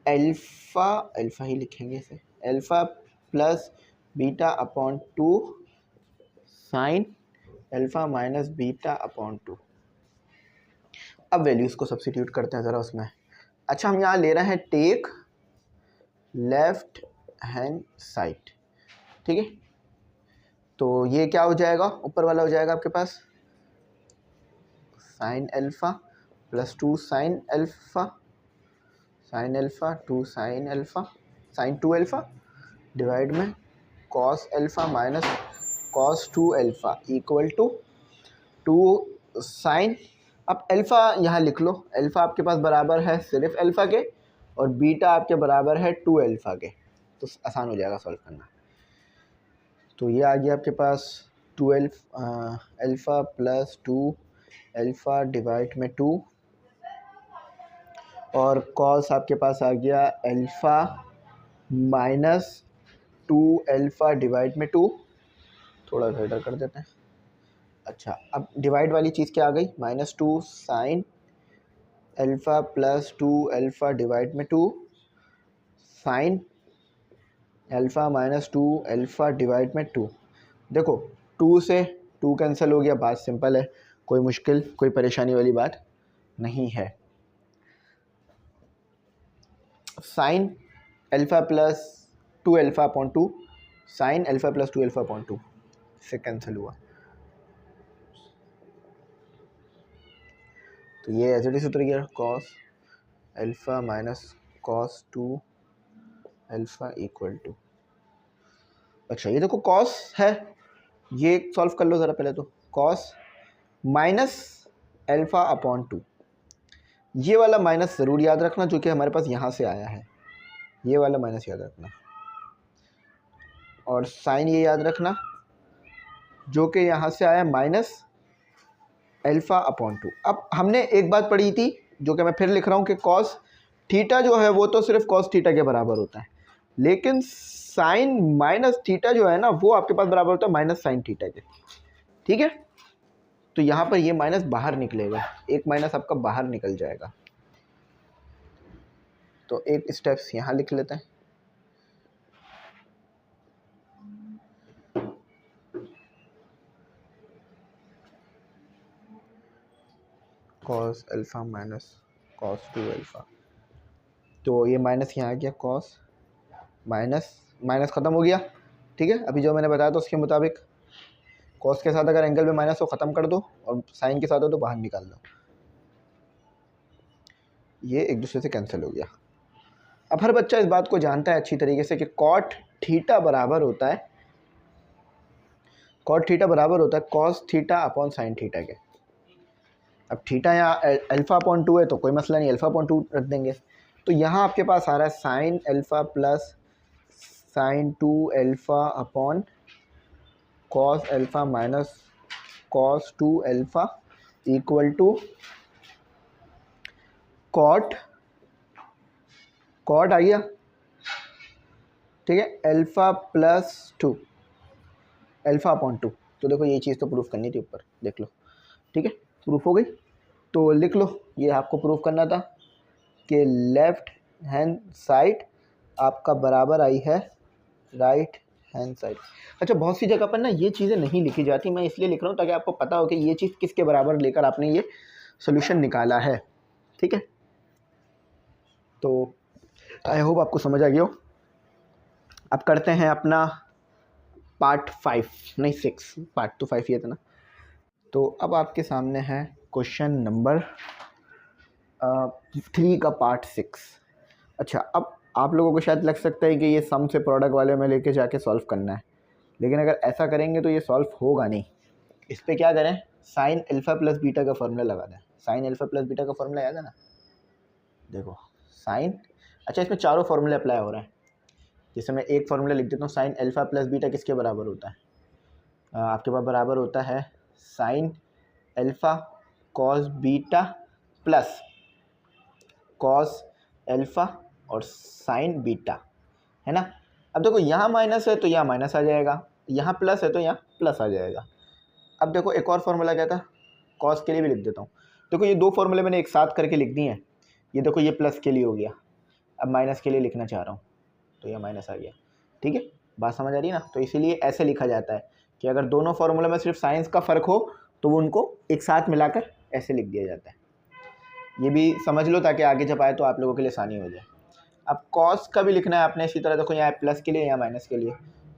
अल्फ़ा, अल्फ़ा ही लिखेंगे इसे, alpha plus beta upon 2 sine alpha minus beta upon 2। अब वैल्यूज़ को सब्स्टिट्यूट करते हैं ज़रा उसमें। अच्छा हम यहाँ ले रहे हैं टेक लेफ्ट हैंड साइड, ठीक है, तो ये क्या हो जाएगा, ऊपर वाला हो जाएगा आपके पास sine alpha plus 2 sine alpha, sine alpha 2 sine alpha, sine 2 alpha divide में cos alpha minus cos 2 alpha equal to 2 sine, अब अल्फ़ा यहाँ लिख लो, अल्फ़ा आपके पास बराबर है सिर्फ अल्फ़ा के और बीटा आपके बराबर है 2 अल्फ़ा के, तो आसान हो जाएगा सॉल्व करना। तो ये आ गया आपके पास 12 अल्फ़ा प्लस 2 अल्फ़ा डिवाइड में 2, और कॉस आपके पास आ गया अल्फ़ा माइनस 2 अल्फ़ा डिवाइड में 2, थोड़ा इधर कर देते हैं। अच्छा अब डिवाइड वाली चीज़ क्या आ गई, minus 2 sine alpha plus 2 alpha divide में 2 sine alpha minus 2 alpha divide में 2। देखो 2 से 2 कैंसिल हो गया, बात सिंपल है, कोई मुश्किल कोई परेशानी वाली बात नहीं है। Sine alpha plus 2 alpha upon 2 sine alpha plus 2 alpha upon 2 से कैंसिल हुआ, तो ये एज इट इज उतर गया, cos alpha minus cos 2 alpha equal to, अच्छा ये देखो कॉस है, ये सॉल्व कर लो ज़रा पहले, तो कॉस माइनस अल्फ़ा अपॉन 2, ये वाला माइनस ज़रूर याद रखना जो कि हमारे पास यहाँ से आया है, ये वाला माइनस याद रखना, और साइन ये याद रखना, जो कि यहाँ से आया माइनस अल्फ़ा अपॉन 2। अब हमने एक बात पढ़ी थी जो कि मैं फिर लिख रहा हूँ कि कॉस थीटा जो है वो तो सिर्फ कॉस थीटा के बराबर होता है, लेकिन साइन माइनस थीटा जो है ना वो आपके पास बराबर होता है माइनस साइन थीटा के। ठीक है, तो यहाँ पर ये माइनस बाहर निकलेगा, एक माइनस आपका बाहर निकल जाएगा। तो एक स्टेप्स यहाँ लिख लेते हैं, cos alpha minus cos 2 alpha. तो ये माइनस यहाँ आ गया, कॉस माइनस माइनस ख़त्म हो गया। ठीक है, अभी जो मैंने बताया था उसके मुताबिक कॉस के साथ अगर एंगल में माइनस हो ख़त्म कर दो, और साइन के साथ हो तो बाहर निकाल दो, ये एक दूसरे से कैंसिल हो गया। अब हर बच्चा इस बात को जानता है अच्छी तरीके से कि कॉट थीटा बराबर होता है, कॉट थीटा बराबर होता है cos theta upon sine theta के। अब थीटा यहाँ अल्फ़ा अपॉन 2 है तो कोई मसला नहीं, अल्फ़ा अपॉन 2 रख देंगे। तो यहाँ आपके पास आ रहा है sine alpha plus sine 2 alpha upon cos alpha minus cos 2 alpha equal to cot आ गया। ठीक है, अल्फ़ा प्लस 2 अल्फ़ा अपॉन 2। तो देखो ये चीज़ तो प्रूफ करनी थी ऊपर, देख लो। ठीक है, प्रूफ हो गई, तो लिख लो, ये आपको प्रूफ करना था कि लेफ़्ट हैंड साइड आपका बराबर आई है राइट हैंड साइड। अच्छा, बहुत सी जगह पर ना ये चीज़ें नहीं लिखी जाती, मैं इसलिए लिख रहा हूँ ताकि आपको पता हो कि ये चीज़ किसके बराबर लेकर आपने ये सोल्यूशन निकाला है। ठीक है, तो आई होप आपको समझ आ गया हो। अब करते हैं अपना पार्ट 5, नहीं 6, पार्ट तो 5 ये था ना। तो अब आपके सामने है क्वेश्चन नंबर 3 का पार्ट 6। अच्छा, अब आप लोगों को शायद लग सकता है कि ये सम से प्रोडक्ट वाले में लेके जाके सॉल्व करना है, लेकिन अगर ऐसा करेंगे तो ये सॉल्व होगा नहीं। इस पर क्या करें, साइन अल्फ़ा प्लस बीटा का फॉर्मूला लगा दें। साइन अल्फ़ा प्लस बीटा का फॉर्मूला याद है ना, देखो साइन, अच्छा इसमें चारों फार्मूले अप्लाई हो रहे हैं। जैसे मैं एक फार्मूला लिख देता हूँ, साइन अल्फ़ा प्लस बीटा किसके बराबर होता है, आपके पास बराबर होता है sine alpha cos beta plus cos alpha और साइन बीटा, है ना। अब देखो यहाँ माइनस है तो यहाँ माइनस आ जाएगा, यहाँ प्लस है तो यहाँ प्लस आ जाएगा। अब देखो एक और फार्मूला क्या था, कॉस के लिए भी लिख देता हूँ। देखो ये दो फार्मूले मैंने एक साथ करके लिख दिए हैं। ये देखो ये प्लस के लिए हो गया, अब माइनस के लिए लिखना चाह रहा हूँ तो यह माइनस आ गया। ठीक है, बात समझ आ रही है ना। तो इसीलिए ऐसे लिखा जाता है कि अगर दोनों फार्मूला में सिर्फ साइंस का फ़र्क हो तो वो उनको एक साथ मिलाकर ऐसे लिख दिया जाता है। ये भी समझ लो ताकि आगे जब आए तो आप लोगों के लिए आसानी हो जाए। अब कॉस का भी लिखना है आपने इसी तरह, देखो यहाँ प्लस के लिए यहाँ माइनस के लिए,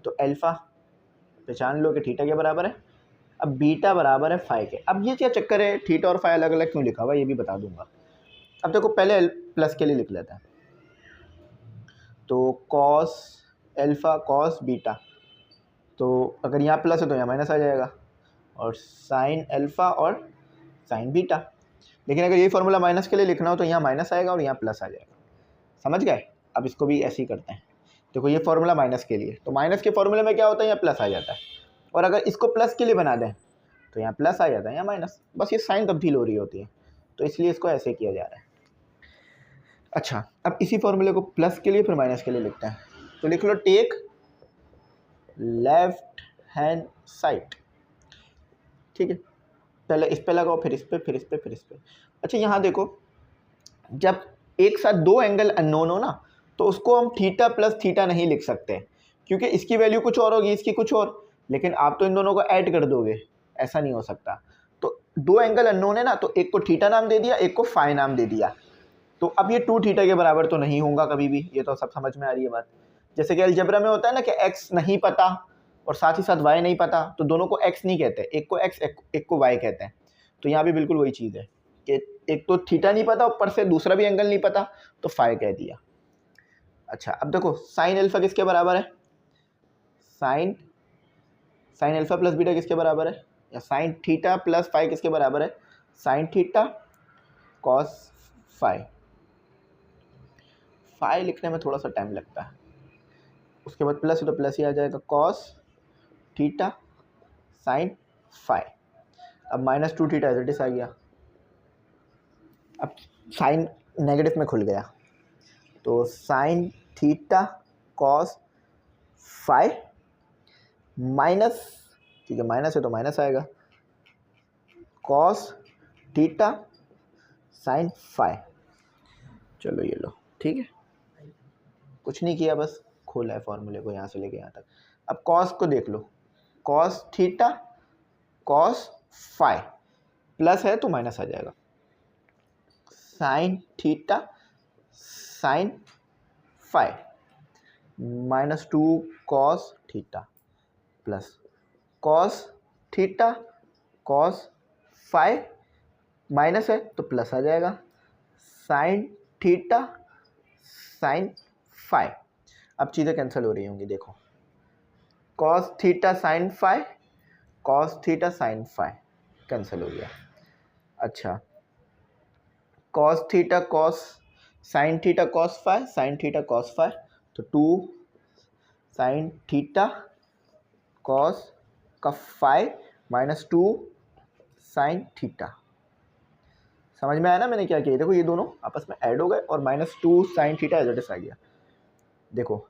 तो अल्फ़ा पहचान लो कि थीटा के बराबर है, अब बीटा बराबर है फाई के। अब ये क्या चक्कर है, थीटा और फाई अलग अलग क्यों लिखा हुआ ये भी बता दूंगा। अब देखो पहले प्लस के लिए लिख लेते हैं, तो कॉस अल्फ़ा कॉस बीटा, तो अगर यहाँ प्लस है तो यहाँ माइनस आ जाएगा, और साइन अल्फ़ा और साइन बीटा। लेकिन अगर ये फार्मूला माइनस के लिए लिखना हो तो यहाँ माइनस आएगा और यहाँ प्लस आ जाएगा, समझ गए। अब इसको भी ऐसे ही करते हैं, देखो ये फार्मूला माइनस के लिए, तो माइनस के फार्मूले में क्या होता है, यहाँ प्लस आ जाता है, और अगर इसको प्लस के लिए बना दें तो यहाँ प्लस आ जाता है, यहाँ माइनस, बस ये साइन तब्दील हो रही होती है, तो इसलिए इसको ऐसे किया जा रहा है। अच्छा, अब इसी फार्मूले को प्लस के लिए फिर माइनस के लिए लिखते हैं, तो लिख लो टेक लेफ्ट हैंड साइड। ठीक है, पहले इस पे लगाओ, फिर इस पे, फिर इस पे, फिर इस पे। अच्छा यहाँ देखो, जब एक साथ दो एंगल अननोन हो ना तो उसको हम थीटा प्लस थीटा नहीं लिख सकते, क्योंकि इसकी वैल्यू कुछ और होगी, इसकी कुछ और, लेकिन आप तो इन दोनों को ऐड कर दोगे, ऐसा नहीं हो सकता। तो दो एंगल अननोन है ना, तो एक को थीटा नाम दे दिया, एक को फाई नाम दे दिया, तो अब ये 2 थीटा के बराबर तो नहीं होगा कभी भी, ये तो सब समझ में आ रही है बात। जैसे कि अलजेब्रा में होता है ना कि x नहीं पता और साथ ही साथ y नहीं पता, तो दोनों को x नहीं कहते, एक को x एक को y कहते हैं। तो यहाँ भी बिल्कुल वही चीज़ है कि एक तो थीटा नहीं पता, ऊपर से दूसरा भी एंगल नहीं पता, तो फाई कह दिया। अच्छा, अब देखो साइन अल्फा किसके बराबर है, साइन अल्फा प्लस बीटा किसके बराबर है, या साइन थीटा प्लस फाई किसके बराबर है, sine theta cos phi. Phi लिखने में थोड़ा सा टाइम लगता है, उसके बाद प्लस है तो प्लस ही आ जाएगा, कॉस थीटा साइन फाई। अब -2 थीटा एज इट इज आ गया। अब साइन नेगेटिव में खुल गया, तो sine theta cos phi minus, ठीक है माइनस है तो माइनस आएगा, कॉस थीटा साइन फाई। चलो ये लो, ठीक है, कुछ नहीं किया, बस खोला है फॉर्मूले को यहाँ से लेके यहाँ तक। अब कॉस को देख लो, cos theta cos phi, plus है तो माइनस आ जाएगा, sine theta sine phi -2 cos theta plus cos theta cos phi, minus है तो प्लस आ जाएगा, साइन थीटा साइन फाई। अब चीज़ें कैंसिल हो रही होंगी, देखो cos theta sine phi, cos theta sine phi cancel हो गया। अच्छा, cos theta cos sine theta cos phi, sine theta cos phi, तो 2 साइन थीटा कॉस का फाई -2 साइन थीटा। समझ में आया ना मैंने क्या किया? देखो ये दोनों आपस में ऐड हो गए और -2 sine theta as it is आ गया। देखो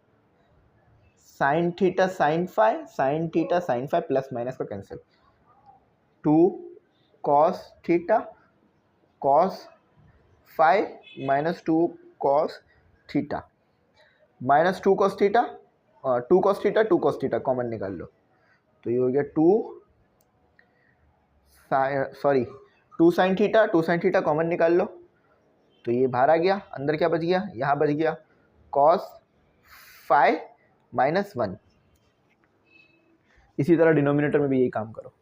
sine theta sine phi, sine theta sine phi, plus minus का cancel, 2 cos theta cos phi -2 cos theta, -2 cos theta, 2 cos theta 2 cos theta common निकाल लो, तो ये हो गया 2 साइन थीटा कॉमन निकाल लो, तो ये बाहर आ गया, अंदर क्या बच गया, यहाँ बच गया कॉस फाई -1। इसी तरह डिनोमिनेटर में भी यही काम करो,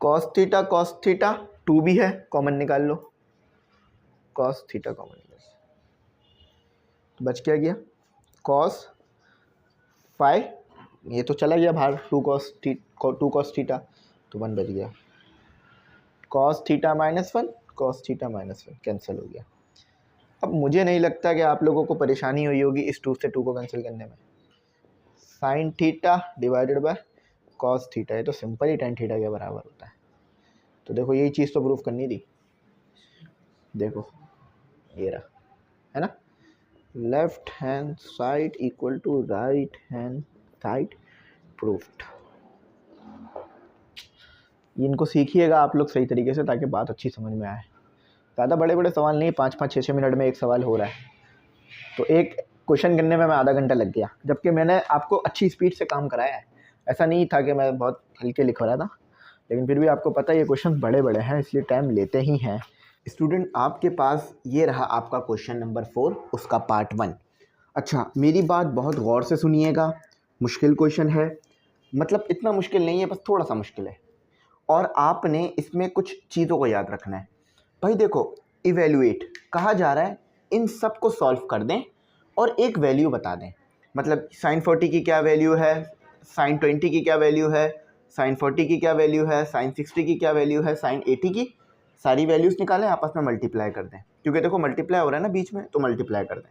कॉस थीटा 2 भी है, कॉमन निकाल लो, कॉस थीटा कॉमन निकाल, तो बच क्या गया कॉस फाई, ये तो चला गया बाहर, 2 कॉस थीटा, तो 1 बच गया, cos theta -1 cos theta -1 cancel हो गया। अब मुझे नहीं लगता कि आप लोगों को परेशानी हुई होगी इस 2 से 2 को कैंसिल करने में। Sine theta divided by cos theta, ये तो सिंपल ही tan थीटा के बराबर होता है। तो देखो यही चीज़ तो प्रूफ करनी थी, देखो ये रहा, है ना, left hand side equal to right hand side proved. इनको सीखिएगा आप लोग सही तरीके से ताकि बात अच्छी समझ में आए। ज़्यादा बड़े बड़े सवाल नहीं, 5-5 6-6 मिनट में एक सवाल हो रहा है, तो एक क्वेश्चन करने में मैं आधा घंटा लग गया, जबकि मैंने आपको अच्छी स्पीड से काम कराया है। ऐसा नहीं था कि मैं बहुत हल्के लिख रहा था, लेकिन फिर भी आपको पता है ये क्वेश्चन बड़े बड़े हैं, इसलिए टाइम लेते ही हैं। स्टूडेंट आपके पास ये रहा आपका क्वेश्चन नंबर 4, उसका पार्ट 1। अच्छा मेरी बात बहुत गौर से सुनिएगा, मुश्किल क्वेश्चन है, मतलब इतना मुश्किल नहीं है, बस थोड़ा सा मुश्किल है, और आपने इसमें कुछ चीज़ों को याद रखना है। भाई देखो, इवेल्युएट कहा जा रहा है, इन सब को सॉल्व कर दें और एक वैल्यू बता दें, मतलब साइन 40 की क्या वैल्यू है, साइन 20 की क्या वैल्यू है, साइन 40 की क्या वैल्यू है, साइन 60 की क्या वैल्यू है, साइन 80 की, सारी वैल्यूज़ निकालें, आपस में मल्टीप्लाई कर दें, क्योंकि देखो मल्टीप्लाई हो रहा है ना बीच में, तो मल्टीप्लाई कर दें।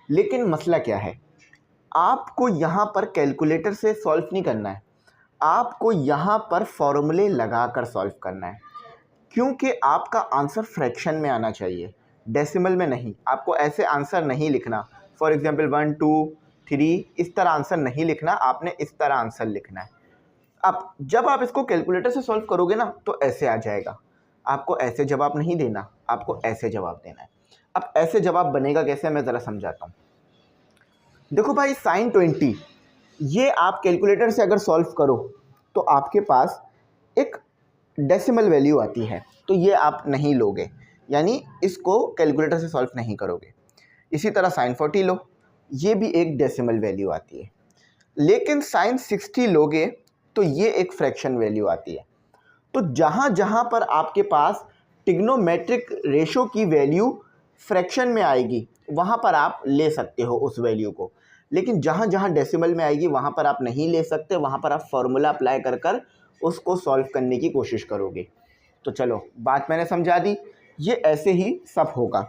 लेकिन मसला क्या है, आपको यहाँ पर कैलकुलेटर से सॉल्व नहीं करना है, आपको यहाँ पर फॉर्मूले लगा कर सॉल्व करना है, क्योंकि आपका आंसर फ्रैक्शन में आना चाहिए, डेसिमल में नहीं। आपको ऐसे आंसर नहीं लिखना, फॉर एग्जांपल 1 2 3 इस तरह आंसर नहीं लिखना, आपने इस तरह आंसर लिखना है। अब जब आप इसको कैलकुलेटर से सॉल्व करोगे ना तो ऐसे आ जाएगा, आपको ऐसे जवाब नहीं देना, आपको ऐसे जवाब देना है। अब ऐसे जवाब बनेगा कैसे, मैं ज़रा समझाता हूँ। देखो भाई साइन 20 ये आप कैलकुलेटर से अगर सॉल्व करो तो आपके पास एक डेसिमल वैल्यू आती है, तो ये आप नहीं लोगे, यानी इसको कैलकुलेटर से सॉल्व नहीं करोगे। इसी तरह साइन 40 लो, ये भी एक डेसिमल वैल्यू आती है, लेकिन साइन 60 लोगे तो ये एक फ्रैक्शन वैल्यू आती है। तो जहाँ जहाँ पर आपके पास ट्रिग्नोमेट्रिक रेशो की वैल्यू फ्रैक्शन में आएगी वहाँ पर आप ले सकते हो उस वैल्यू को, लेकिन जहाँ जहाँ डेसिमल में आएगी वहाँ पर आप नहीं ले सकते, वहाँ पर आप फॉर्मूला अप्लाई कर कर उसको सॉल्व करने की कोशिश करोगे। तो चलो बात मैंने समझा दी, ये ऐसे ही सब होगा।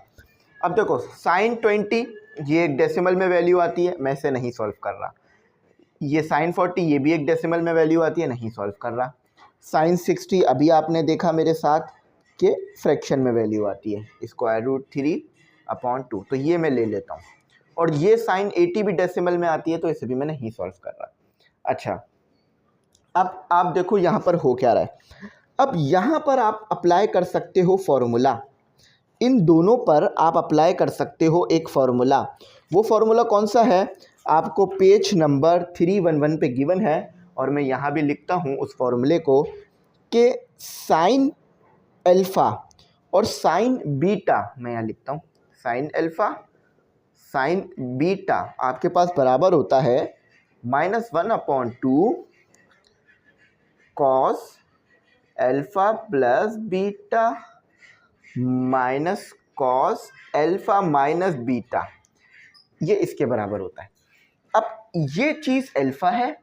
अब देखो साइन 20 ये एक डेसिमल में वैल्यू आती है, मैं इसे नहीं सॉल्व कर रहा। ये sin 40 ये भी एक डेसिमल में वैल्यू आती है, नहीं सॉल्व कर रहा। sin 60 अभी आपने देखा मेरे साथ कि फ्रैक्शन में वैल्यू आती है, √3/2, तो ये मैं ले लेता हूँ। और ये sin 80 भी डेसिमल में आती है, तो इसे भी मैं नहीं सॉल्व कर रहा। अच्छा, अब आप देखो यहाँ पर हो क्या रहा है। अब यहाँ पर आप अप्लाई कर सकते हो फॉर्मूला, इन दोनों पर आप अप्लाई कर सकते हो एक फार्मूला। वो फार्मूला कौन सा है, आपको पेज नंबर 311 पे गिवन है, और मैं यहाँ भी लिखता हूँ उस फार्मूले को कि साइन अल्फ़ा और साइन बीटा, मैं यहाँ लिखता हूँ साइन अल्फ़ा साइन बीटा आपके पास बराबर होता है -1/2 cos alpha plus beta minus cos alpha minus beta, ये इसके बराबर होता है। अब ये चीज़ अल्फ़ा है,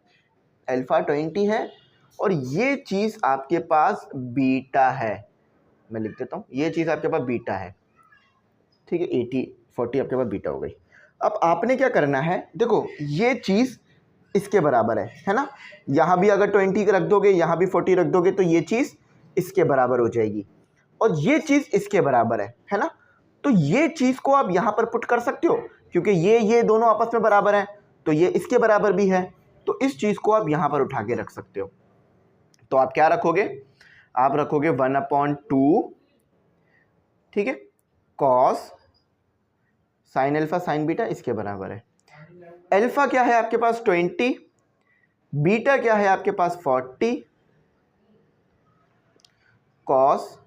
अल्फ़ा 20 है, और ये चीज़ आपके पास बीटा है, मैं लिख देता हूँ, ये चीज़ आपके पास बीटा है, ठीक है। 40 आपके पास बीटा हो गई। अब आपने क्या करना है, देखो ये चीज़ इसके बराबर है ना, यहाँ भी अगर 20 रख दोगे, यहाँ भी 40 रख दोगे, तो ये चीज़ इसके बराबर हो जाएगी, और ये चीज़ इसके बराबर है ना। तो ये चीज़ को आप यहाँ पर पुट कर सकते हो, क्योंकि ये दोनों आपस में बराबर हैं, तो ये इसके बराबर भी है, तो इस चीज़ को आप यहाँ पर उठा के रख सकते हो। तो आप क्या रखोगे, आप रखोगे 1/2, ठीक है, cos sine alpha sine beta इसके बराबर है। अल्फ़ा क्या है आपके पास 20, बीटा क्या है आपके पास 40, कॉस,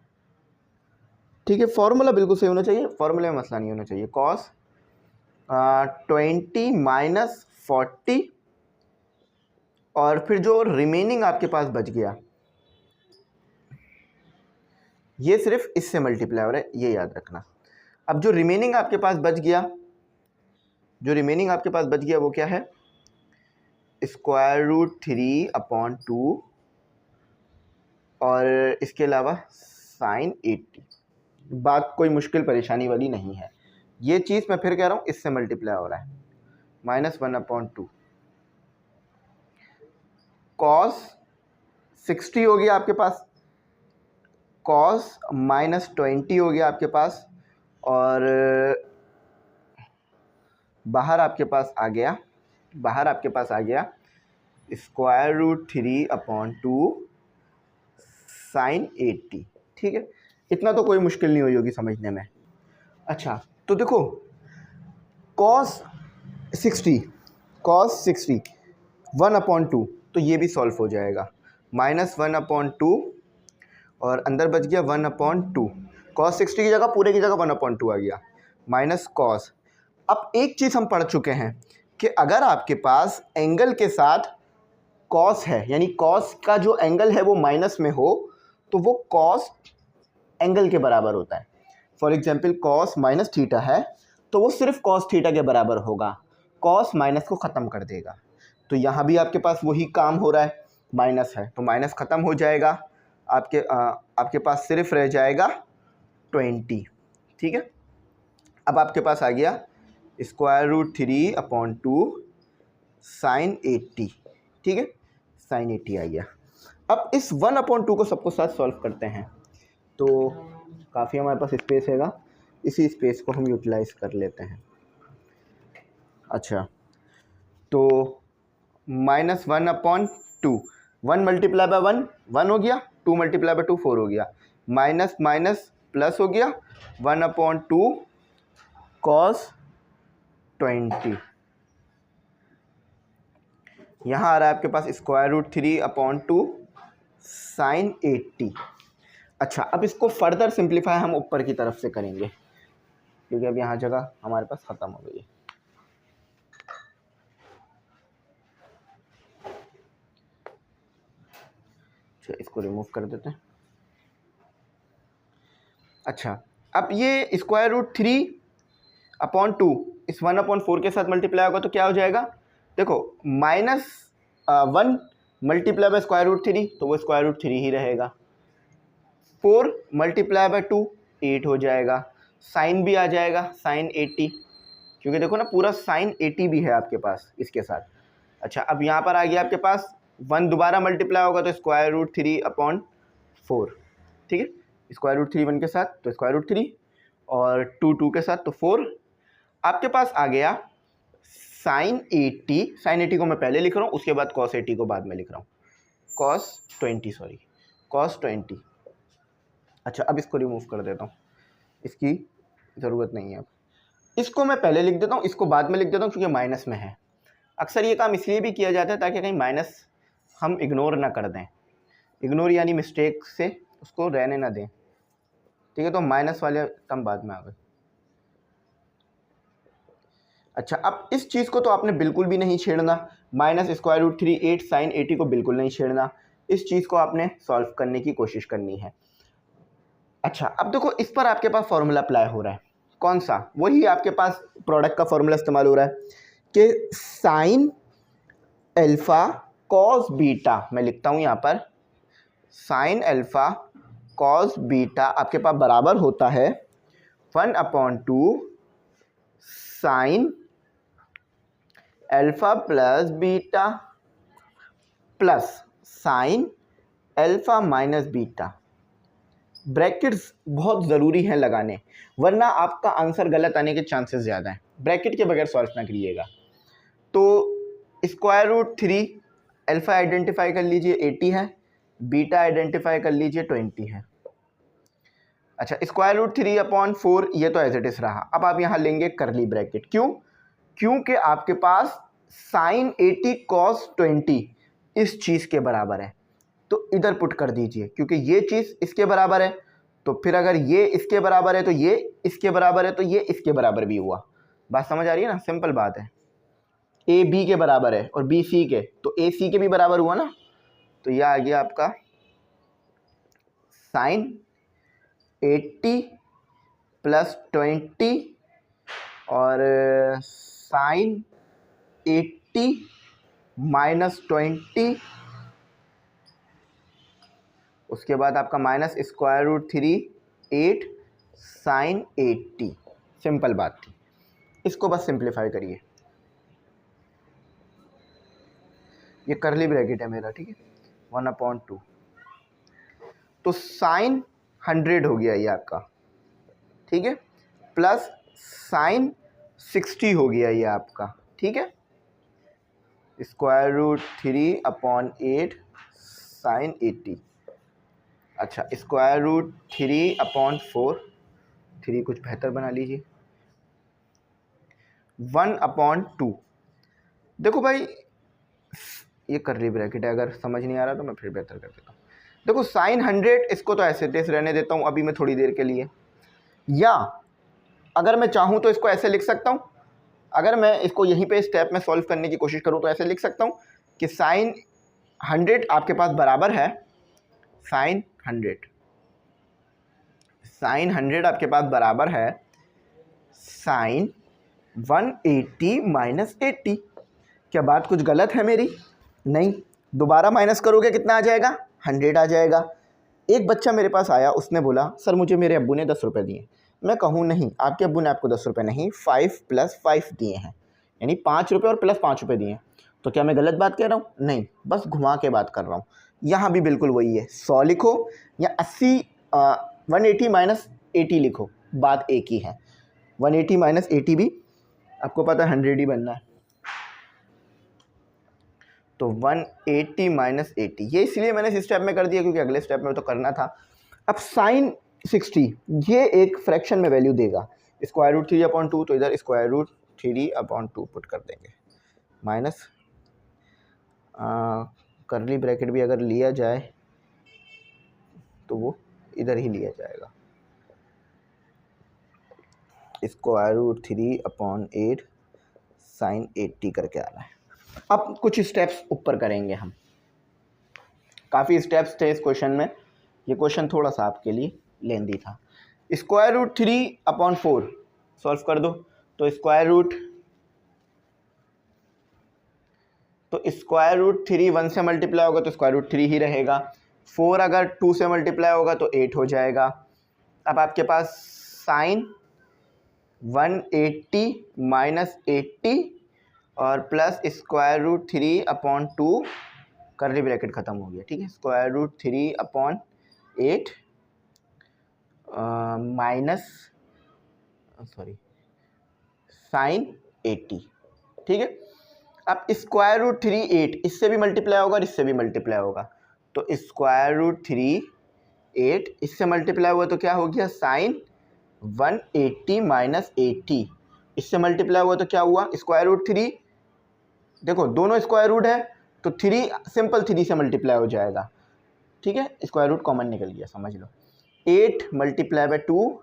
ठीक है, फॉर्मूला बिल्कुल सही होना चाहिए, फॉर्मूले में मसला नहीं होना चाहिए, कॉस 20 माइनस 40, और फिर जो रिमेनिंग आपके पास बच गया, ये सिर्फ इससे मल्टीप्लाई हो रहा है, ये याद रखना। अब जो रिमेनिंग आपके पास बच गया, जो रिमेनिंग आपके पास बच गया वो क्या है, √3/2, और इसके अलावा साइन 80। बात कोई मुश्किल परेशानी वाली नहीं है, ये चीज़ मैं फिर कह रहा हूँ इससे मल्टीप्लाई हो रहा है, -1/2 कॉस 60 हो गया आपके पास, कॉस -20 हो गया आपके पास, और बाहर आपके पास आ गया, बाहर आपके पास आ गया √3/2 साइन 80, ठीक है। इतना तो कोई मुश्किल नहीं हुई होगी समझने में। अच्छा, तो देखो कॉस 60 1/2, तो ये भी सॉल्व हो जाएगा, -1/2, और अंदर बच गया 1/2, कॉस 60 की जगह पूरे की जगह 1/2 आ गया, माइनस कॉस। अब एक चीज़ हम पढ़ चुके हैं कि अगर आपके पास एंगल के साथ कॉस है, यानी कॉस का जो एंगल है वो माइनस में हो, तो वो कॉस एंगल के बराबर होता है। For example cos minus theta है, तो वो सिर्फ कॉस थीटा के बराबर होगा, कॉस माइनस को ख़त्म कर देगा। तो यहाँ भी आपके पास वही काम हो रहा है, माइनस है तो माइनस ख़त्म हो जाएगा, आपके पास सिर्फ रह जाएगा 20, ठीक है। अब आपके पास आ गया √3/2 साइन 80, ठीक है, साइन 80 आ गया। अब इस 1/2 को सबको साथ सॉल्व करते हैं, तो काफ़ी हमारे पास स्पेस हैगा, इसी स्पेस को हम यूटिलाइज कर लेते हैं। अच्छा, तो -1/2, 1 मल्टीप्लाई बाय 1 1 हो गया, 2 मल्टीप्लाई बाय 2 4 हो गया, माइनस माइनस प्लस हो गया, 1/2 कॉस 20, यहाँ आ रहा है आपके पास √3/2 साइन 80। अच्छा, अब इसको फर्दर सिंप्लीफाई हम ऊपर की तरफ से करेंगे, क्योंकि अब यहाँ जगह हमारे पास ख़त्म हो गई है। अच्छा, इसको रिमूव कर देते हैं। अच्छा, अब ये √3/2 इस 1/4 के साथ मल्टीप्लाई होगा तो क्या हो जाएगा, देखो -1 मल्टीप्लाई बाय √3, तो वो √3 ही रहेगा, 4 मल्टीप्लाई बाय 2 8 हो जाएगा, साइन भी आ जाएगा साइन 80, क्योंकि देखो ना पूरा साइन 80 भी है आपके पास इसके साथ। अच्छा, अब यहाँ पर आ गया आपके पास 1 दोबारा मल्टीप्लाई होगा तो स्क्वायर रूट 3/4, ठीक है। स्क्वायर रूट 3 1 के साथ तो स्क्वायर रूट 3 और 2 2 के साथ तो 4। आपके पास आ गया साइन 80, साइन 80 को मैं पहले लिख रहा हूँ, उसके बाद कॉस 80 को बाद में लिख रहा हूँ, कॉस 20। अच्छा, अब इसको रिमूव कर देता हूँ, इसकी ज़रूरत नहीं है। अब इसको मैं पहले लिख देता हूँ, इसको बाद में लिख देता हूँ क्योंकि माइनस में है। अक्सर ये काम इसलिए भी किया जाता है ताकि कहीं माइनस हम इग्नोर ना कर दें, इग्नोर यानी मिस्टेक से उसको रहने ना दें, ठीक है। तो माइनस वाले टर्म बाद में आ गए। अच्छा, अब इस चीज़ को तो आपने बिल्कुल भी नहीं छेड़ना, माइनस स्क्वायर रूट 3 8 साइन 80 को बिल्कुल नहीं छेड़ना, इस चीज़ को आपने सॉल्व करने की कोशिश करनी है। अच्छा, अब देखो इस पर आपके पास फॉर्मूला अप्लाई हो रहा है, कौन सा? वही आपके पास प्रोडक्ट का फॉर्मूला इस्तेमाल हो रहा है कि साइन अल्फा कॉस बीटा, मैं लिखता हूँ यहाँ पर साइन अल्फा कॉस बीटा आपके पास बराबर होता है 1/2 sine alpha plus beta plus sign alpha minus beta. Brackets बहुत ज़रूरी हैं लगाने, वरना आपका आंसर गलत आने के चांसेस ज़्यादा हैं। ब्रैकेट के बगैर सॉल्व ना करिएगा। तो स्क्वायर रूट 3 अल्फा आइडेंटिफाई कर लीजिए 80 है, बीटा आइडेंटिफाई कर लीजिए 20 है। अच्छा, स्क्वायर रूट 3/4 ये तो एज इट इज़ रहा। अब आप यहाँ लेंगे करली ब्रैकेट, क्यों? क्योंकि आपके पास साइन 80 कॉस 20 इस चीज़ के बराबर है, तो इधर पुट कर दीजिए, क्योंकि ये चीज़ इसके बराबर है, तो फिर अगर ये इसके बराबर है तो ये इसके बराबर है, तो ये इसके बराबर भी हुआ। बात समझ आ रही है ना? सिंपल बात है। ए बी के बराबर है और बी सी के, तो ए सी के भी बराबर हुआ ना। तो यह आ गया आपका साइन 80 प्लस 20 और साइन 80 माइनस 20, उसके बाद आपका minus square root 3 8 sine 80। Simple बात थी, इसको बस सिंप्लीफाई करिए। ये करली ब्रैकेट है मेरा, ठीक है, 1/2 तो साइन 100 हो गया ये आपका, ठीक है, प्लस साइन 60 हो गया ये आपका, ठीक है, स्क्वायर रूट 3/8 साइन 80। अच्छा, स्क्वायर रूट 3/4, 3 कुछ बेहतर बना लीजिए, 1/2। देखो भाई, ये करली ब्रैकेट है, अगर समझ नहीं आ रहा तो मैं फिर बेहतर कर देता हूँ। देखो साइन 100, इसको तो ऐसे तेज रहने देता हूँ अभी मैं थोड़ी देर के लिए, या अगर मैं चाहूँ तो इसको ऐसे लिख सकता हूँ। अगर मैं इसको यहीं पे स्टेप में सॉल्व करने की कोशिश करूँ तो ऐसे लिख सकता हूँ कि साइन 100 आपके पास बराबर है साइन 100 आपके पास बराबर है साइन 180 माइनस 80। क्या बात कुछ गलत है मेरी? नहीं। दोबारा माइनस करोगे कितना आ जाएगा? 100 आ जाएगा। एक बच्चा मेरे पास आया, उसने बोला सर मुझे मेरे अब्बू ने 10 रुपये दिए। मैं कहूँ नहीं, आपके अब्बू ने आपको 10 रुपये नहीं 5 + 5 दिए हैं, यानी 5 रुपये और प्लस 5 रुपये दिए हैं। तो क्या मैं गलत बात कह रहा हूँ? नहीं, बस घुमा के बात कर रहा हूँ। यहाँ भी बिल्कुल वही है, 100 लिखो या 180 माइनस 80 लिखो, बात एक ही है। 180 माइनस 80 भी आपको पता है 100 ही बनना है, तो 180 माइनस 80 ये इसलिए मैंने इस स्टेप में कर दिया क्योंकि अगले स्टेप में तो करना था। अब साइन 60 ये एक फ्रैक्शन में वैल्यू देगा, स्क्वायर रूट 3/2, तो इधर स्क्वायर रूट 3/2 पुट कर देंगे, माइनस करली ब्रैकेट भी अगर लिया जाए तो वो इधर ही लिया जाएगा, स्क्वायर रूट 3/8 साइन 80 करके आ रहा है। अब कुछ स्टेप्स ऊपर करेंगे हम, काफ़ी स्टेप्स थे इस क्वेश्चन में, ये क्वेश्चन थोड़ा सा आपके लिए लेंदी था। स्क्वायर रूट 3/4 सॉल्व कर दो, तो स्क्वायर रूट 3 1 से मल्टीप्लाई होगा तो स्क्वायर रूट 3 ही रहेगा, 4 अगर 2 से मल्टीप्लाई होगा तो 8 हो जाएगा। अब आपके पास साइन 180 माइनस 80 और प्लस स्क्वायर रूट 3/2, करली ब्रैकेट ख़त्म हो गया, ठीक है, स्क्वायर रूट 3/8 माइनस साइन 80, ठीक है। अब स्क्वायर रूट 3/8 इससे भी मल्टीप्लाई होगा और इससे भी मल्टीप्लाई होगा, तो स्क्वायर रूट 3/8 इससे मल्टीप्लाई हुआ तो क्या हो गया, साइन 180 माइनस 80, इससे मल्टीप्लाई हुआ तो क्या हुआ, स्क्वायर रूट 3, देखो दोनों स्क्वायर रूट है तो 3 सिंपल 3 से मल्टीप्लाई हो जाएगा, ठीक है, स्क्वायर रूट कॉमन निकल गया, समझ लो। 8 मल्टीप्लाई बाय 2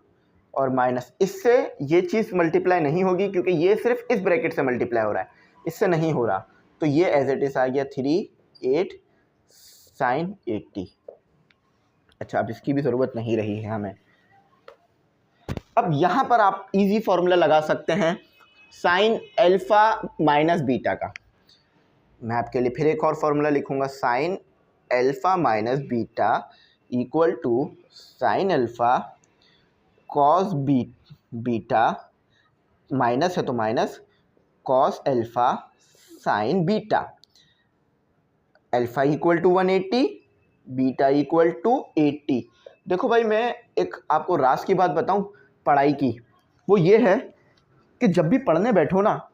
और माइनस, इससे ये चीज़ मल्टीप्लाई नहीं होगी क्योंकि ये सिर्फ इस ब्रैकेट से मल्टीप्लाई हो रहा है, इससे नहीं हो रहा, तो ये एज इट इज आ गया 3/8 साइन 80। अच्छा, अब इसकी भी ज़रूरत नहीं रही है हमें। अब यहाँ पर आप इजी फॉर्मूला लगा सकते हैं साइन अल्फा माइनस बीटा का। मैं आपके लिए फिर एक और फॉर्मूला लिखूंगा, sine alpha minus beta equal to sine alpha cos beta, minus है तो minus cos alpha sine beta, alpha equal to 180, beta equal to 80। देखो भाई, मैं एक आपको राज की बात बताऊं पढ़ाई की, वो ये है कि जब भी पढ़ने बैठो ना,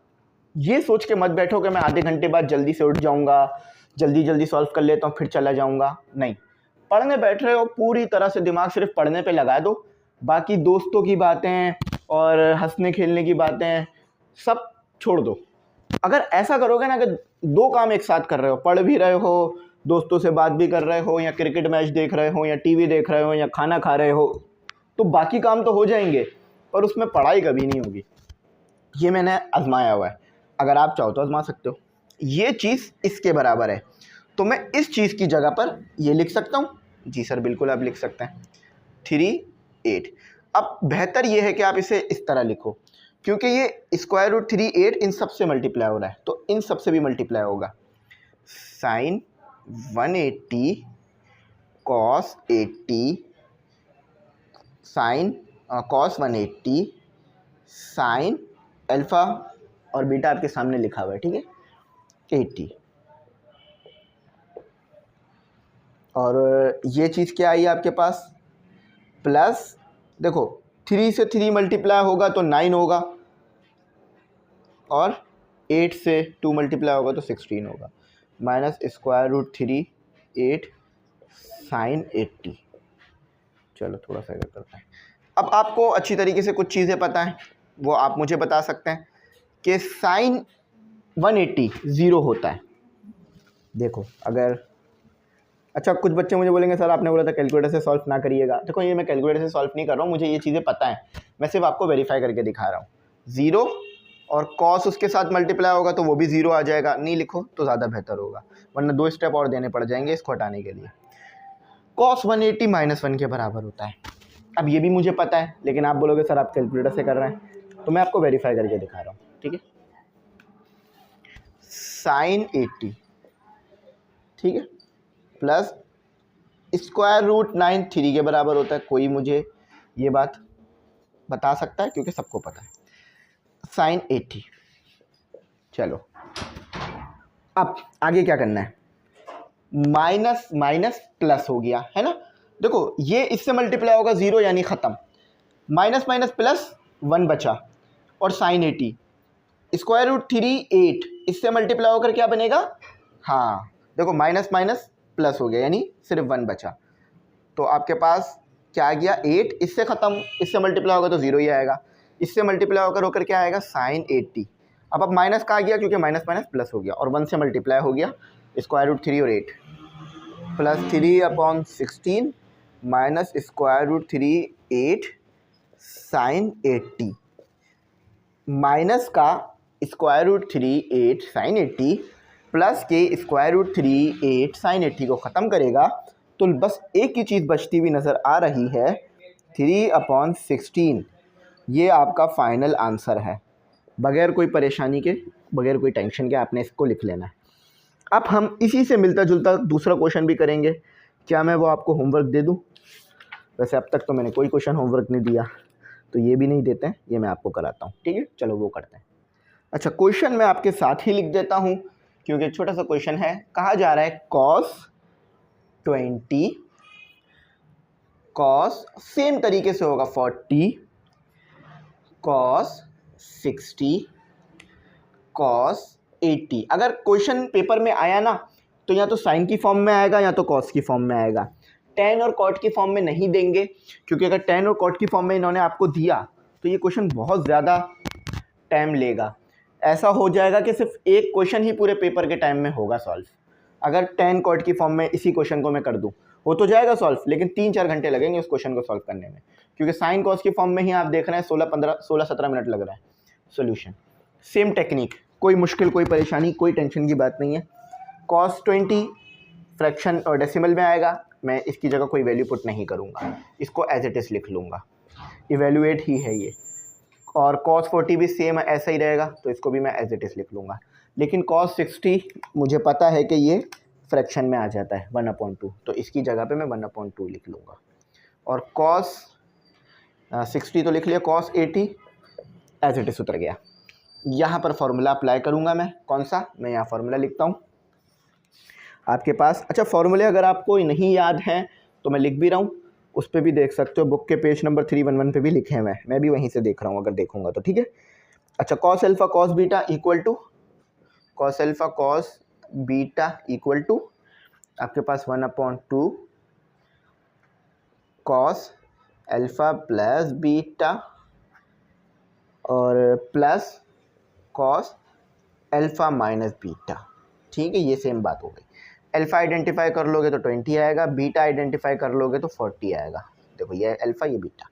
ये सोच के मत बैठो कि मैं आधे घंटे बाद जल्दी से उठ जाऊंगा, जल्दी सॉल्व कर लेता हूँ फिर चला जाऊंगा, नहीं। पढ़ने बैठ रहे हो पूरी तरह से दिमाग सिर्फ पढ़ने पे लगा दो, बाकी दोस्तों की बातें और हंसने खेलने की बातें सब छोड़ दो। अगर ऐसा करोगे ना कि 2 काम एक साथ कर रहे हो, पढ़ भी रहे हो, दोस्तों से बात भी कर रहे हो, या क्रिकेट मैच देख रहे हो, या टीवी देख रहे हो, या खाना खा रहे हो, तो बाकी काम तो हो जाएंगे पर उसमें पढ़ाई कभी नहीं होगी। ये मैंने आजमाया हुआ है, अगर आप चाहो तो आजमा सकते हो। ये चीज़ इसके बराबर है, तो मैं इस चीज़ की जगह पर ये लिख सकता हूँ। जी सर बिल्कुल आप लिख सकते हैं 3/8। अब बेहतर ये है कि आप इसे इस तरह लिखो, क्योंकि ये स्क्वायर रूट 3/8 इन सब से मल्टीप्लाई हो रहा है, तो इन सब से भी मल्टीप्लाई होगा। Sine 180 cos 80 sine cos 180 sine alpha और बीटा आपके सामने लिखा हुआ है, ठीक है, 80। और ये चीज़ क्या आई आपके पास, प्लस देखो 3 से 3 मल्टीप्लाई होगा तो 9 होगा, और 8 से 2 मल्टीप्लाई होगा तो 16 होगा, माइनस स्क्वायर रूट 3/8 साइन 80। चलो थोड़ा सा इधर करते हैं। अब आपको अच्छी तरीके से कुछ चीज़ें पता हैं, वो आप मुझे बता सकते हैं कि साइन 180 0 होता है। देखो अगर, अच्छा कुछ बच्चे मुझे बोलेंगे सर आपने बोला था कैलकुलेटर से सॉल्व ना करिएगा। देखो ये मैं कैलकुलेटर से सॉल्व नहीं कर रहा हूँ, मुझे ये चीज़ें पता है, मैं सिर्फ आपको वेरीफाई करके दिखा रहा हूँ। 0 और कॉस उसके साथ मल्टीप्लाई होगा तो वो भी 0 आ जाएगा, नहीं लिखो तो ज़्यादा बेहतर होगा, वरना 2 स्टेप और देने पड़ जाएंगे इसको हटाने के लिए। कॉस 180 -1 के बराबर होता है। अब ये भी मुझे पता है, लेकिन आप बोलोगे सर आप कैलकुलेटर से कर रहे हैं, तो मैं आपको वेरीफाई करके दिखा रहा हूँ, ठीक है। साइन 80, ठीक है, प्लस स्क्वायर रूट 9 3 के बराबर होता है। कोई मुझे ये बात बता सकता है, क्योंकि सबको पता है साइन 80। चलो अब आगे क्या करना है, माइनस माइनस प्लस हो गया है ना। देखो ये इससे मल्टीप्लाई होगा 0 यानी ख़त्म, माइनस माइनस प्लस 1 बचा, और साइन 80 स्क्वायर रूट 3/8 इससे मल्टीप्लाई होकर क्या बनेगा, हाँ देखो माइनस माइनस प्लस हो गया यानी सिर्फ 1 बचा, तो आपके पास क्या आ गया 8, इससे ख़त्म, इससे मल्टीप्लाई होगा तो 0 ही आएगा, इससे मल्टीप्लाई होकर क्या आएगा साइन 80। अब माइनस का आ गया क्योंकि माइनस माइनस प्लस हो गया, और 1 से मल्टीप्लाई हो गया, स्क्वायर रूट 3 और 8 plus 3/16 minus square root 3/8 sine 80, minus का स्क्वायर रूट 3/8 साइन 80 प्लस के स्क्वायर रूट 3/8 साइन 80 को ख़त्म करेगा तो बस एक ही चीज़ बचती हुई नज़र आ रही है, 3/16। ये आपका फाइनल आंसर है, बगैर कोई परेशानी के, बगैर कोई टेंशन के आपने इसको लिख लेना है। अब हम इसी से मिलता जुलता दूसरा क्वेश्चन भी करेंगे। क्या मैं वो आपको होमवर्क दे दूं? वैसे अब तक तो मैंने कोई क्वेश्चन होमवर्क नहीं दिया, तो ये भी नहीं देते हैं, ये मैं आपको कराता हूँ, ठीक है। चलो वो करते हैं। अच्छा, क्वेश्चन मैं आपके साथ ही लिख देता हूँ क्योंकि एक छोटा सा क्वेश्चन है। कहा जा रहा है cos 20 cos सेम तरीके से होगा 40 cos 60 cos 80। अगर क्वेश्चन पेपर में आया ना तो या तो साइन की फॉर्म में आएगा या तो कॉस की फॉर्म में आएगा। टेन और कॉट की फॉर्म में नहीं देंगे, क्योंकि अगर टेन और कॉट की फॉर्म में इन्होंने आपको दिया तो ये क्वेश्चन बहुत ज़्यादा टाइम लेगा। ऐसा हो जाएगा कि सिर्फ एक क्वेश्चन ही पूरे पेपर के टाइम में होगा सॉल्व। अगर टेन कॉट की फॉर्म में इसी क्वेश्चन को मैं कर दूँ हो तो जाएगा सॉल्व, लेकिन 3-4 घंटे लगेंगे उस क्वेश्चन को सॉल्व करने में, क्योंकि साइन कॉस की फॉर्म में ही आप देख रहे हैं 16-17 मिनट लग रहा है सोल्यूशन। सेम टेक्निक, कोई मुश्किल, कोई परेशानी, कोई टेंशन की बात नहीं है। cos 20 फ्रैक्शन और डेसिमल में आएगा, मैं इसकी जगह कोई वैल्यू पुट नहीं करूँगा, इसको एज इट इज़ लिख लूँगा, इवेल्युएट ही है ये। और cos 40 भी सेम ऐसा ही रहेगा, तो इसको भी मैं एज इट इज़ लिख लूँगा। लेकिन cos 60 मुझे पता है कि ये फ्रैक्शन में आ जाता है 1/2, तो इसकी जगह पे मैं 1/2 लिख लूँगा। और cos 60 तो लिख लिया, cos 80 एज इट इज़ उतर गया। यहाँ पर फॉर्मूला अप्लाई करूँगा मैं, कौन सा, मैं यहाँ फॉर्मूला लिखता हूँ आपके पास। अच्छा, फॉर्मूले अगर आपको नहीं याद हैं तो मैं लिख भी रहा हूँ, उस पर भी देख सकते हो, बुक के पेज नंबर 311 पे भी लिखे हैं, मैं भी वहीं से देख रहा हूँ अगर देखूँगा तो, ठीक है। अच्छा, cos alpha cos beta equal to cos alpha cos beta equal to आपके पास 1/2 cos अल्फ़ा प्लस बीटा और plus cos alpha minus beta, ठीक है। ये सेम बात हो गई। अल्फ़ा आइडेंटिफाई कर लोगे तो 20 आएगा, बीटा आइडेंटिफाई कर लोगे तो 40 आएगा। देखो ये अल्फ़ा ये बीटा।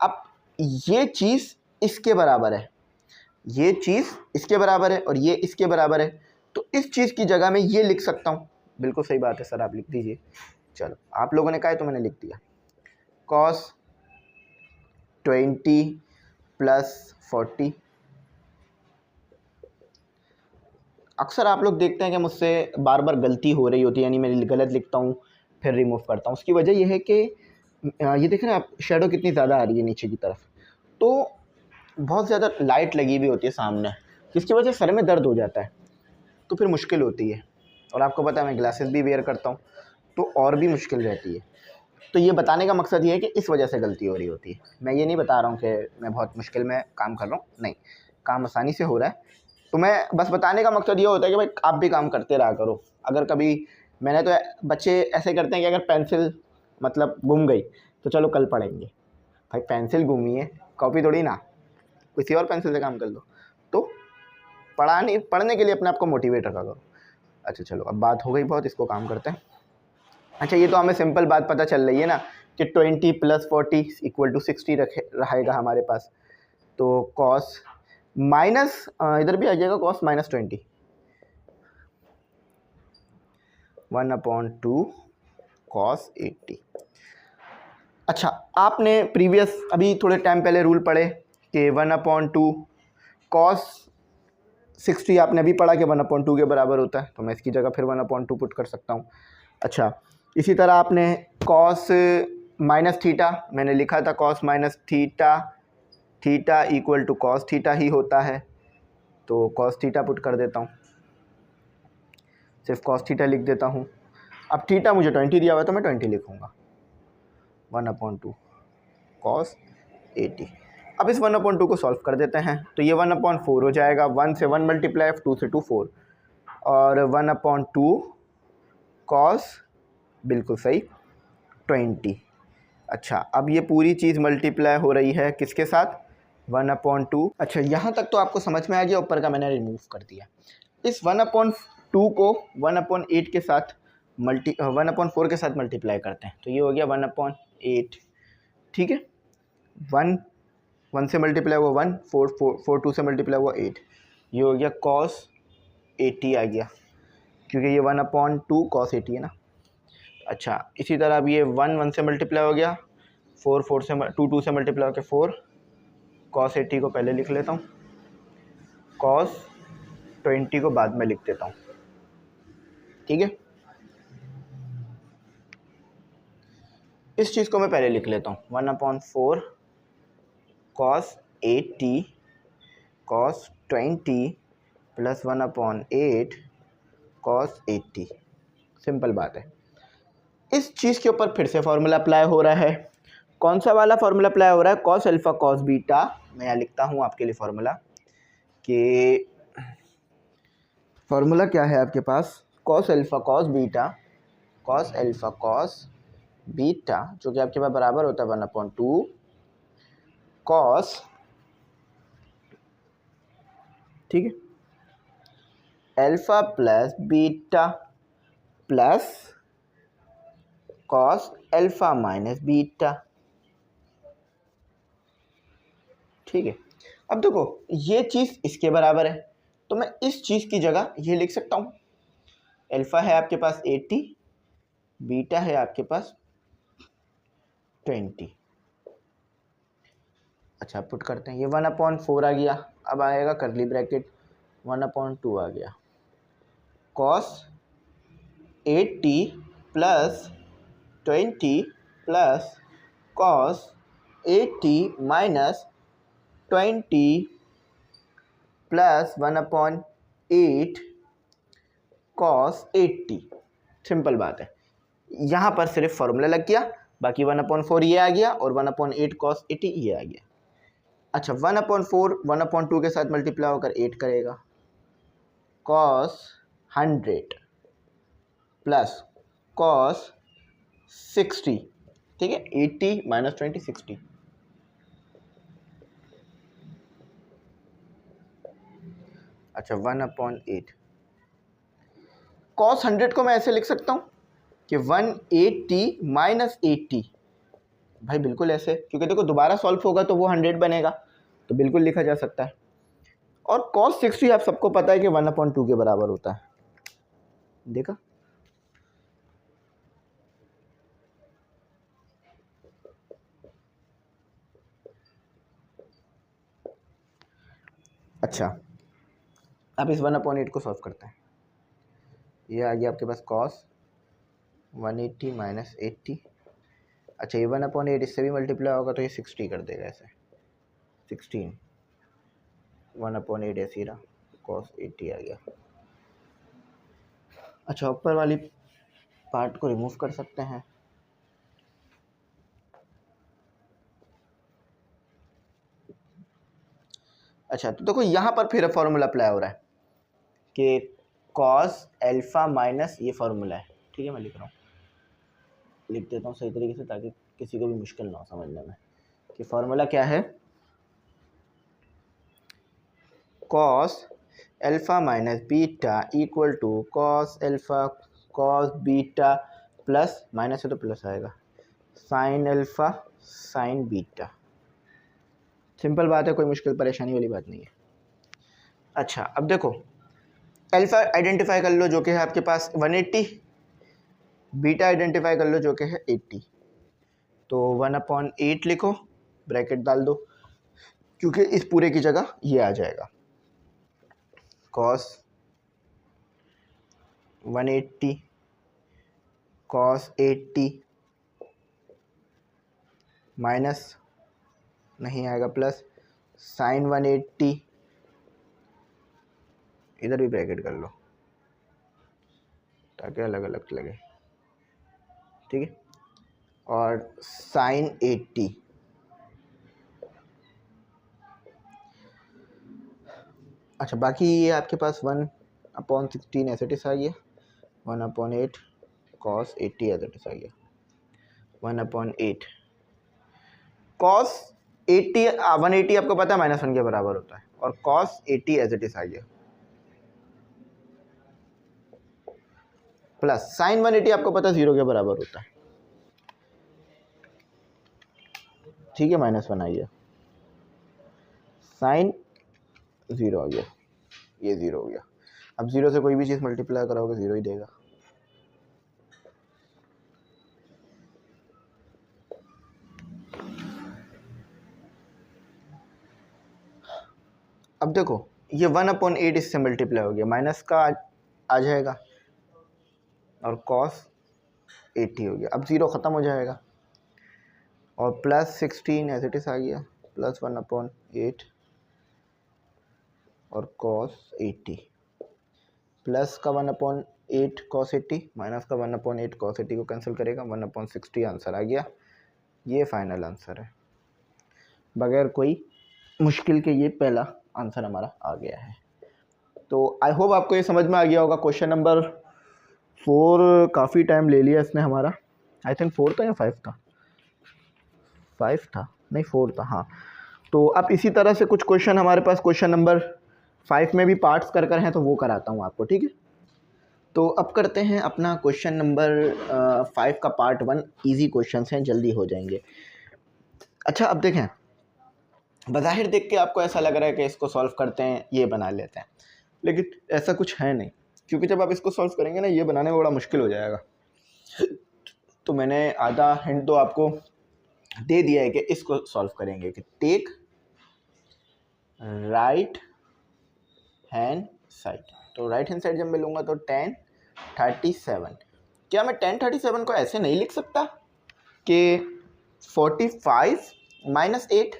अब ये चीज़ इसके बराबर है, ये चीज़ इसके बराबर है और ये इसके बराबर है, तो इस चीज़ की जगह में ये लिख सकता हूँ। बिल्कुल सही बात है सर, आप लिख दीजिए। चलो, आप लोगों ने कहा है तो मैंने लिख दिया। cos 20 plus 40। अक्सर आप लोग देखते हैं कि मुझसे बार बार गलती हो रही होती है, यानी मैं गलत लिखता हूँ फिर रिमूव करता हूँ। उसकी वजह यह है कि ये देख रहे हैं आप, शेडो कितनी ज़्यादा आ रही है नीचे की तरफ, तो बहुत ज़्यादा लाइट लगी हुई होती है सामने, जिसकी वजह से सर में दर्द हो जाता है, तो फिर मुश्किल होती है। और आपको पता है मैं ग्लासेस भी वेयर करता हूँ, तो और भी मुश्किल रहती है। तो ये बताने का मकसद ये है कि इस वजह से गलती हो रही होती है। मैं ये नहीं बता रहा हूँ कि मैं बहुत मुश्किल में काम कर रहा हूँ, नहीं, काम आसानी से हो रहा है। तो मैं बस बताने का मकसद ये होता है कि भाई आप भी काम करते रहा करो। अगर कभी मैंने तो बच्चे ऐसे करते हैं कि अगर पेंसिल मतलब गुम गई तो चलो कल पढ़ेंगे। भाई पेंसिल गुमी है, कॉपी थोड़ी ना, किसी और पेंसिल से काम कर लो। तो पढ़ने के लिए अपने आप को मोटिवेट रखा करो। अच्छा चलो, अब बात हो गई बहुत, इसको काम करते हैं। अच्छा, ये तो हमें सिंपल बात पता चल रही है ना कि 20 प्लस 40 इक्वल टू 60 रहेगा हमारे पास। तो कॉस माइनस इधर भी आ जाएगा, कॉस माइनस 20 1/2 कॉस 80। अच्छा, आपने प्रीवियस अभी थोड़े टाइम पहले रूल पढ़े कि 1/2 कॉस 60 आपने अभी पढ़ा कि 1/2 के बराबर होता है, तो मैं इसकी जगह फिर 1/2 पुट कर सकता हूँ। अच्छा, इसी तरह आपने कॉस माइनस थीटा मैंने लिखा था, cos minus theta, theta equal to cos theta ही होता है, तो कॉस थीटा पुट कर देता हूँ, सिर्फ कॉस थीटा लिख देता हूँ। अब थीटा मुझे 20 दिया हुआ है तो मैं 20 लिखूँगा, 1/2 कॉस 80। अब इस 1/2 को सॉल्व कर देते हैं, तो ये 1/4 हो जाएगा, 1 से 1 मल्टीप्लाई, 2 से 2 4, और 1/2 कॉस बिल्कुल सही 20। अच्छा, अब ये पूरी चीज़ मल्टीप्लाई हो रही है किसके साथ, 1/2। अच्छा, यहाँ तक तो आपको समझ में आ गया, ऊपर का मैंने रिमूव कर दिया। इस 1/2 को 1/8 के साथ 1/4 के साथ मल्टीप्लाई करते हैं, तो ये हो गया 1/8, ठीक है। 1 से मल्टीप्लाई हुआ 1, 4 2 से मल्टीप्लाई हुआ 8, ये हो गया cos 80 आ गया, क्योंकि ये 1/2 cos 80 है ना। अच्छा, इसी तरह अब ये 1 से मल्टीप्लाई हो गया, 4 से 2 से मल्टीप्लाई हो गया 4, cos 80 को पहले लिख लेता हूँ, cos 20 को बाद में लिख देता हूँ, ठीक है। इस चीज़ को मैं पहले लिख लेता हूँ, 1/4 cos 80 cos 20 plus 1/8 cos 80। Simple बात है। इस चीज़ के ऊपर फिर से फॉर्मूला अप्लाई हो रहा है। कौन सा वाला फॉर्मूला अप्लाई हो रहा है? Cos alpha cos beta. मैं यहाँ लिखता हूँ आपके लिए फॉर्मूला कि फॉर्मूला क्या है आपके पास? Cos alpha cos beta, cos alpha cos beta जो कि आपके पास बराबर होता है 1/2 कॉस, ठीक है, alpha plus beta plus cos alpha minus beta. ठीक है, अब देखो ये चीज़ इसके बराबर है तो मैं इस चीज़ की जगह ये लिख सकता हूँ। अल्फा है आपके पास 80, बीटा है आपके पास 20। अच्छा पुट करते हैं, ये 1/4 आ गया। अब आएगा करली ब्रैकेट, 1/2 आ गया। Cos 80 plus 20 plus cos 80 minus 20 plus 1/8 cos 80। Simple बात है, यहाँ पर सिर्फ फॉर्मूला लग गया, बाकी 1/4 ये आ गया और 1/8 कॉस 80 ये आ गया। अच्छा 1/4 1/2 के साथ मल्टीप्लाई होकर 8 करेगा, कॉस 100 प्लस कॉस 60। ठीक है, 80 माइनस 20 60। अच्छा 1/8 कॉस 100 को मैं ऐसे लिख सकता हूँ कि 180 माइनस 80। भाई बिल्कुल ऐसे, क्योंकि देखो दोबारा सॉल्व होगा तो वो 100 बनेगा, तो बिल्कुल लिखा जा सकता है। और कॉस 60 आप सबको पता है कि 1/2 के बराबर होता है। देखा, अच्छा अब इस 1/8 को सॉल्व करते हैं। ये आ गया आपके पास कॉस 180 माइनस 80। अच्छा ये 1/8 इससे भी मल्टीप्लाई होगा तो ये 60 कर देगा, ऐसे 16। 1/8 ऐसे रहा, कॉस 80 आ गया। अच्छा ऊपर वाली पार्ट को रिमूव कर सकते हैं। अच्छा तो देखो यहाँ पर फिर फॉर्मूला अप्लाई हो रहा है कि कॉस अल्फा माइनस ये फॉर्मूला है। ठीक है, मैं लिख रहा हूँ, लिख देता हूँ सही तरीके से ताकि किसी को भी मुश्किल ना हो समझने में कि फॉर्मूला क्या है। Cos alpha minus beta equal to cos alpha cos beta plus, minus है तो प्लस आएगा, sine alpha sine beta. Simple बात है, कोई मुश्किल परेशानी वाली बात नहीं है। अच्छा अब देखो अल्फा आइडेंटिफाई कर लो जो कि है आपके पास 180, बीटा आइडेंटिफाई कर लो जो कि है 80। तो 1/8 लिखो, ब्रैकेट डाल दो, क्योंकि इस पूरे की जगह ये आ जाएगा। कॉस 180 कॉस 80 माइनस नहीं आएगा प्लस साइन 180, इधर भी ब्रैकेट कर लो ताकि अलग अलग लगे। ठीक है, और साइन 80। अच्छा बाकी ये आपके पास 1/16 एज इट इज आ गया, 1/8 कॉस 80 एज इट इज आ गया, 1/8 कॉस 80 180 आपको पता है -1 के बराबर होता है, और कॉस 80 एज इट इज आ गया प्लस साइन 180 आपको पता है 0 के बराबर होता है। ठीक है, -1 आ गया, साइन 0 आ गया, ये 0 हो गया। अब 0 से कोई भी चीज़ मल्टीप्लाई कराओगे 0 ही देगा। अब देखो ये 1/8 इससे मल्टीप्लाई हो गया, माइनस का आ जाएगा और कॉस 80 हो गया। अब 0 ख़त्म हो जाएगा और प्लस 16 एज इट इज आ गया, प्लस 1/8 और cos 80 प्लस का 1/8 cos 80 माइनस का 1/8 cos 80 को कैंसिल करेगा, 1/60 आंसर आ गया। ये फाइनल आंसर है, बगैर कोई मुश्किल के ये पहला आंसर हमारा आ गया है। तो आई होप आपको ये समझ में आ गया होगा। क्वेश्चन नंबर 4 काफ़ी टाइम ले लिया इसने हमारा, आई थिंक 4 था या 5 था, 5 था नहीं 4 था हाँ। तो अब इसी तरह से कुछ क्वेश्चन हमारे पास क्वेश्चन नंबर 5 में भी पार्ट्स कर हैं, तो वो कराता हूँ आपको, ठीक है। तो अब करते हैं अपना क्वेश्चन नंबर 5 का पार्ट 1। ईजी क्वेश्चन हैं, जल्दी हो जाएंगे। अच्छा अब देखें, बज़ाहिर देख के आपको ऐसा लग रहा है कि इसको सॉल्व करते हैं, ये बना लेते हैं, लेकिन ऐसा कुछ है नहीं, क्योंकि जब आप इसको सॉल्व करेंगे ना, ये बनाने में बड़ा मुश्किल हो जाएगा। तो मैंने आधा हिंट तो आपको दे दिया है कि इसको सॉल्व करेंगे कि टेक राइट हैंड साइड। तो राइट हैंड साइड जब मैं लूँगा तो 10 37। क्या मैं 10 37 को ऐसे नहीं लिख सकता कि 45 माइनस 8?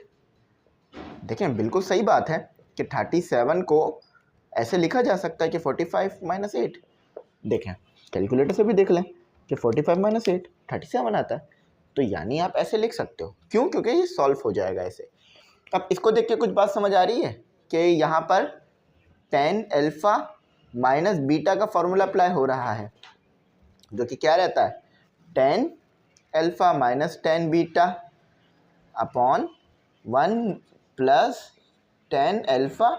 देखें बिल्कुल सही बात है कि 37 को ऐसे लिखा जा सकता है कि 45 माइनस 8। देखें कैलकुलेटर से भी देख लें कि 45 माइनस 8 37 आता है, तो यानी आप ऐसे लिख सकते हो। क्यों? क्योंकि ये सॉल्व हो जाएगा ऐसे। अब इसको देख के कुछ बात समझ आ रही है कि यहाँ पर 10 अल्फ़ा माइनस बीटा का फॉर्मूला अप्लाई हो रहा है, जो कि क्या रहता है 10 alpha minus 10 beta upon 1 plus 10 alpha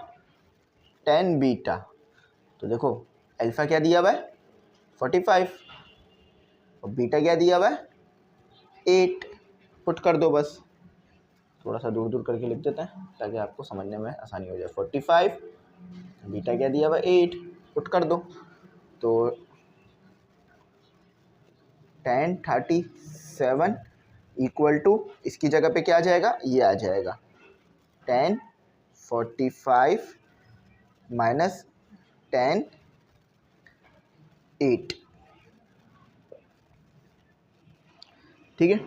10 beta. तो देखो अल्फ़ा क्या दिया हुआ है 45 और बीटा क्या दिया हुआ है 8। पुट कर दो, बस थोड़ा सा दूर दूर करके लिख देते हैं ताकि आपको समझने में आसानी हो जाए। 45 बीटा क्या दिया हुआ 8, पुट कर दो। तो 10 37 इक्वल टू इसकी जगह पे क्या आ जाएगा, ये आ जाएगा 10 45 माइनस 10 8, ठीक है।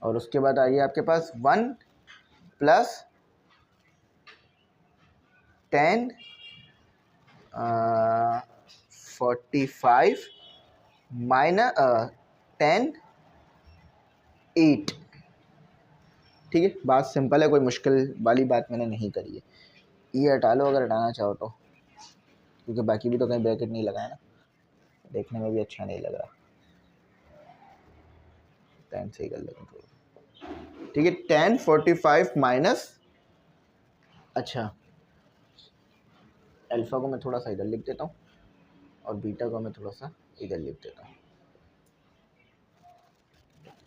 और उसके बाद आ गया आपके पास 1 प्लस 10 45 माइनस 10 8, ठीक है। बात सिंपल है, कोई मुश्किल वाली बात मैंने नहीं करी है। ये हटा लो अगर हटाना चाहो तो, क्योंकि बाकी भी तो कहीं ब्रैकेट नहीं लगाया ना, देखने में भी अच्छा नहीं लग रहा। 10 से ही कर लेते थोड़ा, ठीक है। 10 45 माइनस, अच्छा अल्फ़ा को मैं थोड़ा सा इधर लिख देता हूँ और बीटा को मैं थोड़ा सा इधर लिख देता हूँ।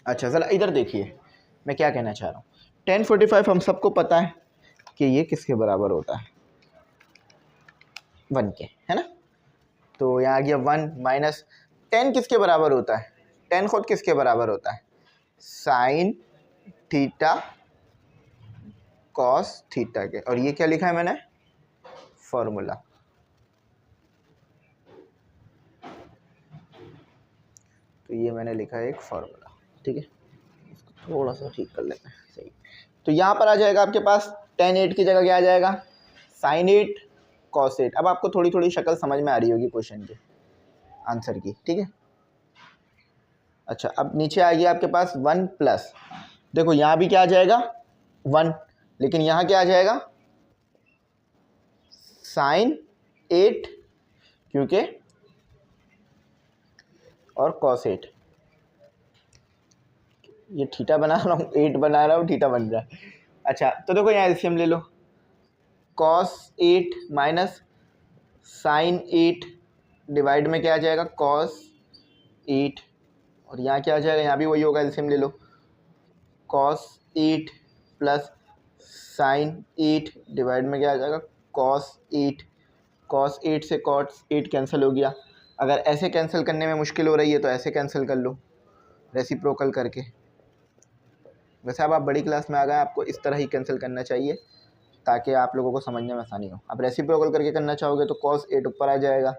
अच्छा चलो इधर देखिए मैं क्या कहना चाह रहा हूँ। 10 45 हम सबको पता है कि ये किसके बराबर होता है 1 के, है ना। तो यहाँ आ गया 1 माइनस 10 किसके बराबर होता है, 10 खुद किसके बराबर होता है साइन थीटा कॉस थीटा के। और ये क्या लिखा है मैंने फॉर्मूला, तो ये मैंने लिखा है एक फार्मूला, ठीक है। इसको थोड़ा सा ठीक कर लेते हैं, सही। तो यहाँ पर आ जाएगा आपके पास tan 8 की जगह क्या आ जाएगा sin 8 cos 8। अब आपको थोड़ी थोड़ी शक्ल समझ में आ रही होगी क्वेश्चन के आंसर की, ठीक है। अच्छा अब नीचे आ गया आपके पास 1 प्लस, देखो यहाँ भी क्या आ जाएगा 1, लेकिन यहाँ क्या आ जाएगा sin 8 क्योंकि और cos 8। ये थीटा बना रहा हूँ 8 बना रहा हूँ, थीटा बन रहा है। अच्छा तो देखो यहाँ एलसीएम ले लो, cos 8 माइनस साइन 8 डिवाइड में क्या आ जाएगा cos 8, और यहाँ क्या आ जाएगा, यहाँ भी वही होगा, एलसीएम ले लो, cos 8 प्लस साइन 8 डिवाइड में क्या आ जाएगा cos 8। cos 8 से cos 8 कैंसिल हो गया। अगर ऐसे कैंसिल करने में मुश्किल हो रही है तो ऐसे कैंसिल कर लो रेसिप्रोकल करके। वैसे अब आप बड़ी क्लास में आ गए, आपको इस तरह ही कैंसिल करना चाहिए ताकि आप लोगों को समझने में आसानी हो। आप रेसिप्रोकल करके करना चाहोगे तो cos 8 ऊपर आ जाएगा,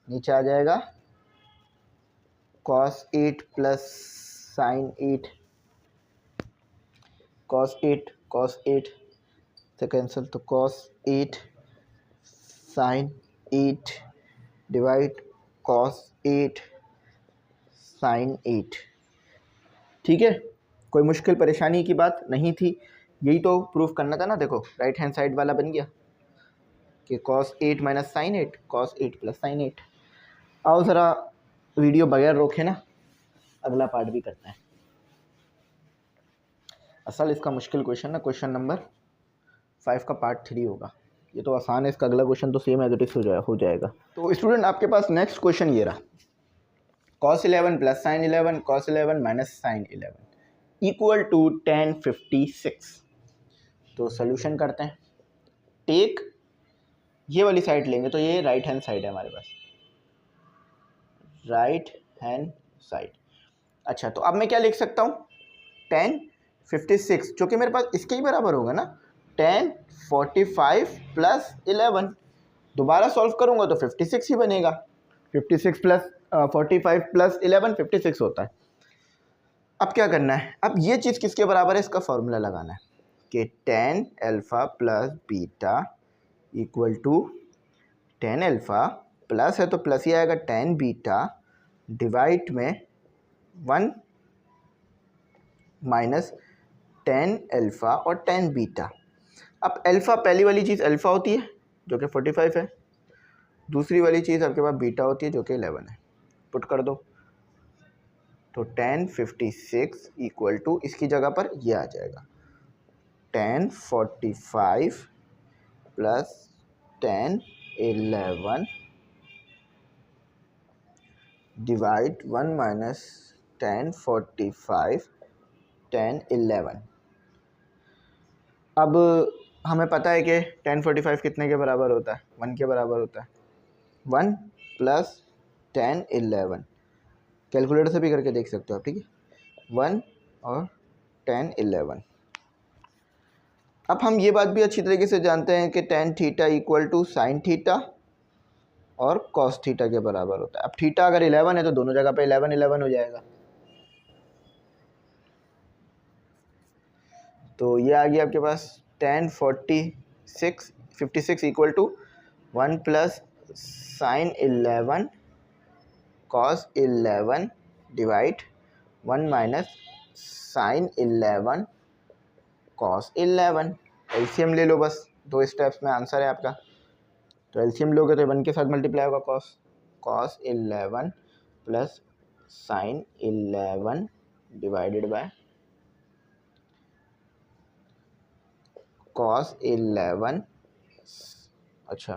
नीचे आ जाएगा cos 8 प्लस साइन 8। cos 8 से कैंसिल, तो cos 8 sin 8 divide cos 8 sin 8। ठीक है, कोई मुश्किल परेशानी की बात नहीं थी, यही तो प्रूफ करना था ना। देखो राइट हैंड साइड वाला बन गया कि cos 8 minus sin 8 cos 8 plus sin 8। आओ ज़रा वीडियो बगैर रोके ना अगला पार्ट भी करते हैं। असल इसका मुश्किल क्वेश्चन ना क्वेश्चन नंबर 5 का पार्ट 3 होगा। ये तो आसान है, इसका अगला क्वेश्चन तो सेम एज इट इज हो जाएगा। तो स्टूडेंट आपके पास नेक्स्ट क्वेश्चन ये रहा, cos 11 plus sin 11 cos 11 minus sin 11 equal to tan 56। तो सोल्यूशन करते हैं। टेक ये वाली साइड लेंगे तो ये राइट हैंड साइड है हमारे पास, राइट हैंड साइड। अच्छा तो अब मैं क्या लिख सकता हूँ, tan 56 जो कि मेरे पास इसके ही बराबर होगा ना, tan 45 प्लस 11। दोबारा सॉल्व करूँगा तो 56 ही बनेगा, 56 प्लस 45 प्लस 11 56 होता है। अब क्या करना है, अब ये चीज़ किसके बराबर है, इसका फॉर्मूला लगाना है कि tan alpha plus beta equal to tan alpha plus है तो प्लस ही आएगा tan बीटा डिवाइड में 1 माइनस tan अल्फ़ा और tan बीटा। अब अल्फ़ा पहली वाली चीज़ अल्फ़ा होती है जो कि 45 है, दूसरी वाली चीज़ आपके पास बीटा होती है जो कि 11 है। पुट कर दो तो tan 56 इक्वल टू इसकी जगह पर ये आ जाएगा tan 45 plus tan 11 divide 1 minus tan 45 tan 11। अब हमें पता है कि tan 45 कितने के बराबर होता है, 1 के बराबर होता है। 1 प्लस tan 11 कैलकुलेटर से भी करके देख सकते हो आप, ठीक है, 1 और tan 11। अब हम ये बात भी अच्छी तरीके से जानते हैं कि tan theta equal to sine theta और cos थीटा के बराबर होता है। अब थीटा अगर 11 है तो दोनों जगह पे 11 11 हो जाएगा, तो ये आ गया आपके पास tan 56 इक्वल टू 1 plus sine 11 cos 11 divide 1 minus sine 11 cos 11। LCM ले लो, बस 2 स्टेप्स में आंसर है आपका। तो एलसीएम लोगे तो 1 के साथ मल्टीप्लाई होगा cos 11 plus sine 11 divided by cos 11। अच्छा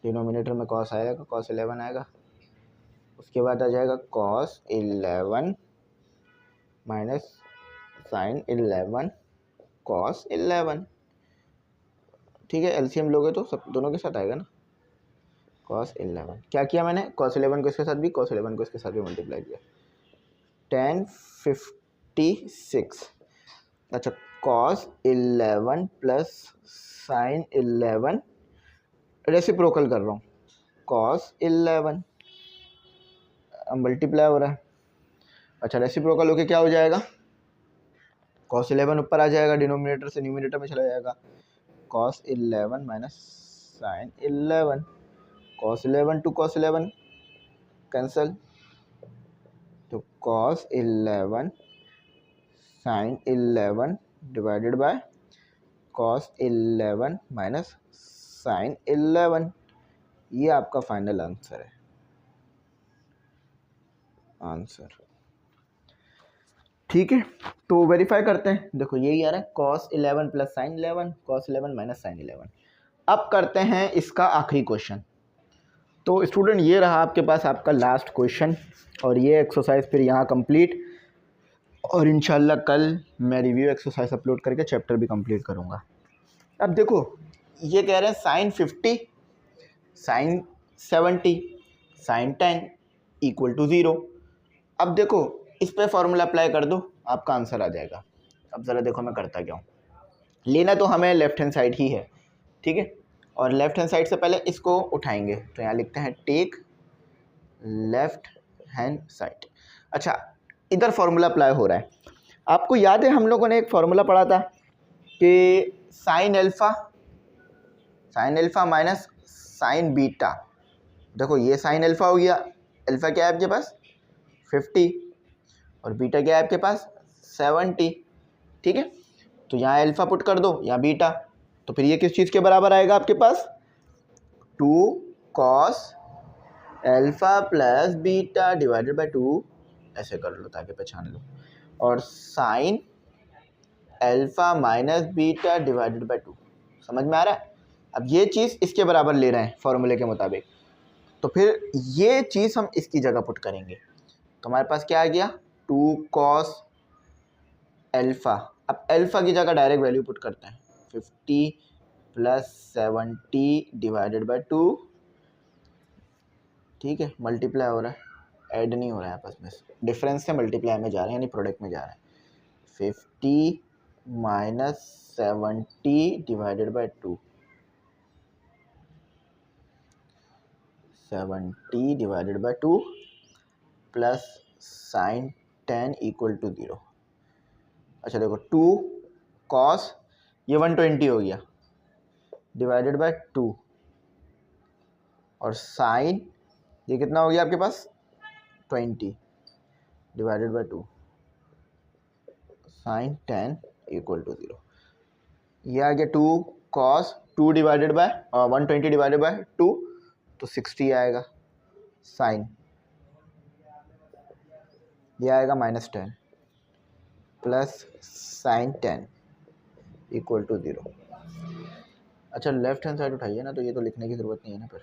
डिनोमिनेटर में cos आएगा, cos 11 आएगा, उसके बाद आ जाएगा cos 11 माइनस साइन 11 cos 11। ठीक है, एलसीएम लोगे तो सब दोनों के साथ आएगा ना, cos 11। क्या किया मैंने, cos 11 को इसके साथ भी, cos 11 को इसके साथ भी मल्टीप्लाई किया, tan 56। अच्छा cos 11 प्लस साइन 11 रेसिप्रोकल कर रहा हूँ, cos 11 मल्टीप्लाई हो रहा है। अच्छा रेसिप्रोकल होके क्या हो जाएगा, cos 11 ऊपर आ जाएगा, डिनोमिनेटर से न्यूमिनेटर में चला जाएगा, cos 11 minus sine 11, cos 11 to cos 11 cancel, तो cos 11 sine 11 divided by cos 11 minus sine 11। ये आपका फाइनल आंसर है, आंसर। ठीक है, तो वेरीफाई करते हैं। देखो यही आ रहा है cos 11 plus sine 11 cos 11 minus sine 11। अब करते हैं इसका आखिरी क्वेश्चन। तो स्टूडेंट ये रहा आपके पास आपका लास्ट क्वेश्चन, और ये एक्सरसाइज फिर यहाँ कंप्लीट, और इंशाल्लाह कल मैं रिव्यू एक्सरसाइज अपलोड करके चैप्टर भी कंप्लीट करूँगा। अब देखो ये कह रहे हैं sine 50 sine 70 sine 10 equal to 0। अब देखो इस पे फॉर्मूला अप्लाई कर दो, आपका आंसर आ जाएगा। अब ज़रा देखो मैं करता क्या हूँ, लेना तो हमें लेफ्ट हैंड साइड ही है, ठीक है, और लेफ्ट हैंड साइड से पहले इसको उठाएंगे, तो यहाँ लिखते हैं टेक लेफ्ट हैंड साइड। अच्छा इधर फॉर्मूला अप्लाई हो रहा है, आपको याद है हम लोगों ने एक फॉर्मूला पढ़ा था कि sine alpha minus sine beta. देखो ये साइन अल्फ़ा हो गया, अल्फ़ा क्या है आपके पास 50 और बीटा क्या है आपके पास 70, ठीक है। तो यहाँ अल्फ़ा पुट कर दो, यहाँ बीटा, तो फिर ये किस चीज़ के बराबर आएगा आपके पास 2 cos alpha plus beta divided by 2, ऐसे कर लो ताकि पहचान लो, और sine alpha minus beta divided by 2। समझ में आ रहा है? अब ये चीज़ इसके बराबर ले रहे हैं फॉर्मूले के मुताबिक, तो फिर ये चीज़ हम इसकी जगह पुट करेंगे। तो हमारे पास क्या आ गया 2 cos अल्फ़ा। अब अल्फ़ा की जगह डायरेक्ट वैल्यू पुट करते हैं, 50 प्लस 70 डिवाइडेड बाई 2, ठीक है। मल्टीप्लाई हो रहा है, ऐड नहीं हो रहा है आपस में, डिफरेंस से मल्टीप्लाई में जा रहे हैं यानी प्रोडक्ट में जा रहा है। 50 minus 70 divided by 2, 70 divided by 2 plus sine 10 equal to 0। अच्छा देखो 2 cos ये 120 हो गया डिवाइडेड बाई 2 और साइन ये कितना हो गया आपके पास 20 divided by 2 sine 10 equal to 0। ये आ गया 2 cos 2 divided by 120 divided by 2 तो 60 आएगा। साइन ये आएगा -10 प्लस साइन 10 इक्वल टू 0। अच्छा लेफ्ट हैंड साइड उठाइए ना, तो ये तो लिखने की ज़रूरत नहीं है ना फिर।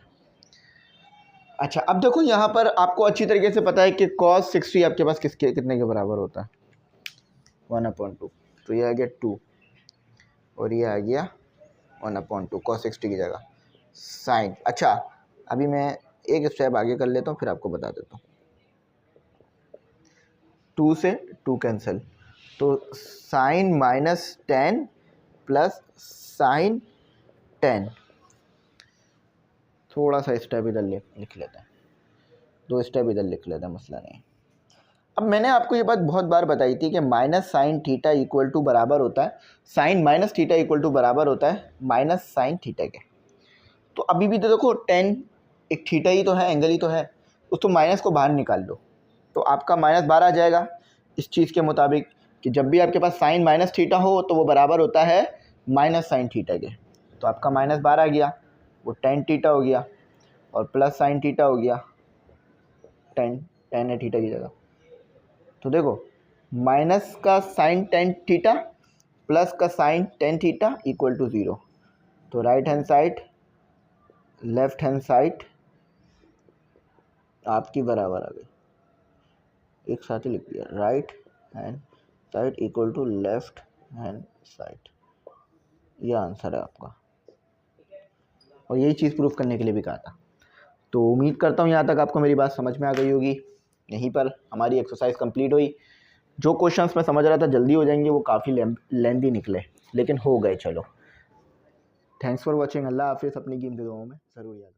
अच्छा अब देखो यहाँ पर आपको अच्छी तरीके से पता है कि cos 60 आपके पास कितने के बराबर होता है 1/2। तो ये आ गया 2 और ये आ गया 1/2 cos 60 की जगह साइन। अच्छा अभी मैं एक स्टेप आगे कर लेता हूँ फिर आपको बता देता हूँ। 2 से 2 कैंसिल, तो साइन -10 प्लस साइन 10, थोड़ा सा स्टेप इधर लिख लेते हैं, 2 स्टेप इधर लिख लेते हैं, मसला नहीं। अब मैंने आपको ये बात बहुत बार बताई थी कि minus sine theta equal to बराबर होता है sine minus theta equal to बराबर होता है माइनस साइन थीटा के। तो अभी भी तो देखो 10 एक थीटा ही तो है, एंगल ही तो है, उसको माइनस को बाहर निकाल दो तो आपका -12 आ जाएगा इस चीज़ के मुताबिक कि जब भी आपके पास साइन माइनस थीटा हो तो वो बराबर होता है माइनस साइन थीटा के। तो आपका -12 आ गया, वो tan थीटा हो गया और प्लस साइन थीटा हो गया, tan है थीटा की जगह। तो देखो माइनस का साइन tan थीटा प्लस का sine tan theta equal to 0। तो right hand side left hand side आपकी बराबर आ गई, एक साथ ही लिख दिया, right hand side equal to left hand side. यह आंसर है आपका, और यही चीज़ प्रूफ करने के लिए भी कहा था। तो उम्मीद करता हूँ यहाँ तक आपको मेरी बात समझ में आ गई होगी। यहीं पर हमारी एक्सरसाइज कंप्लीट हुई। जो क्वेश्चंस मैं समझ रहा था जल्दी हो जाएंगे वो काफ़ी लेंदी निकले, लेकिन हो गए। चलो थैंक्स फॉर वॉचिंग। अल्लाह हाफिज़। अपनी कीमती दुआओं में ज़रूर याद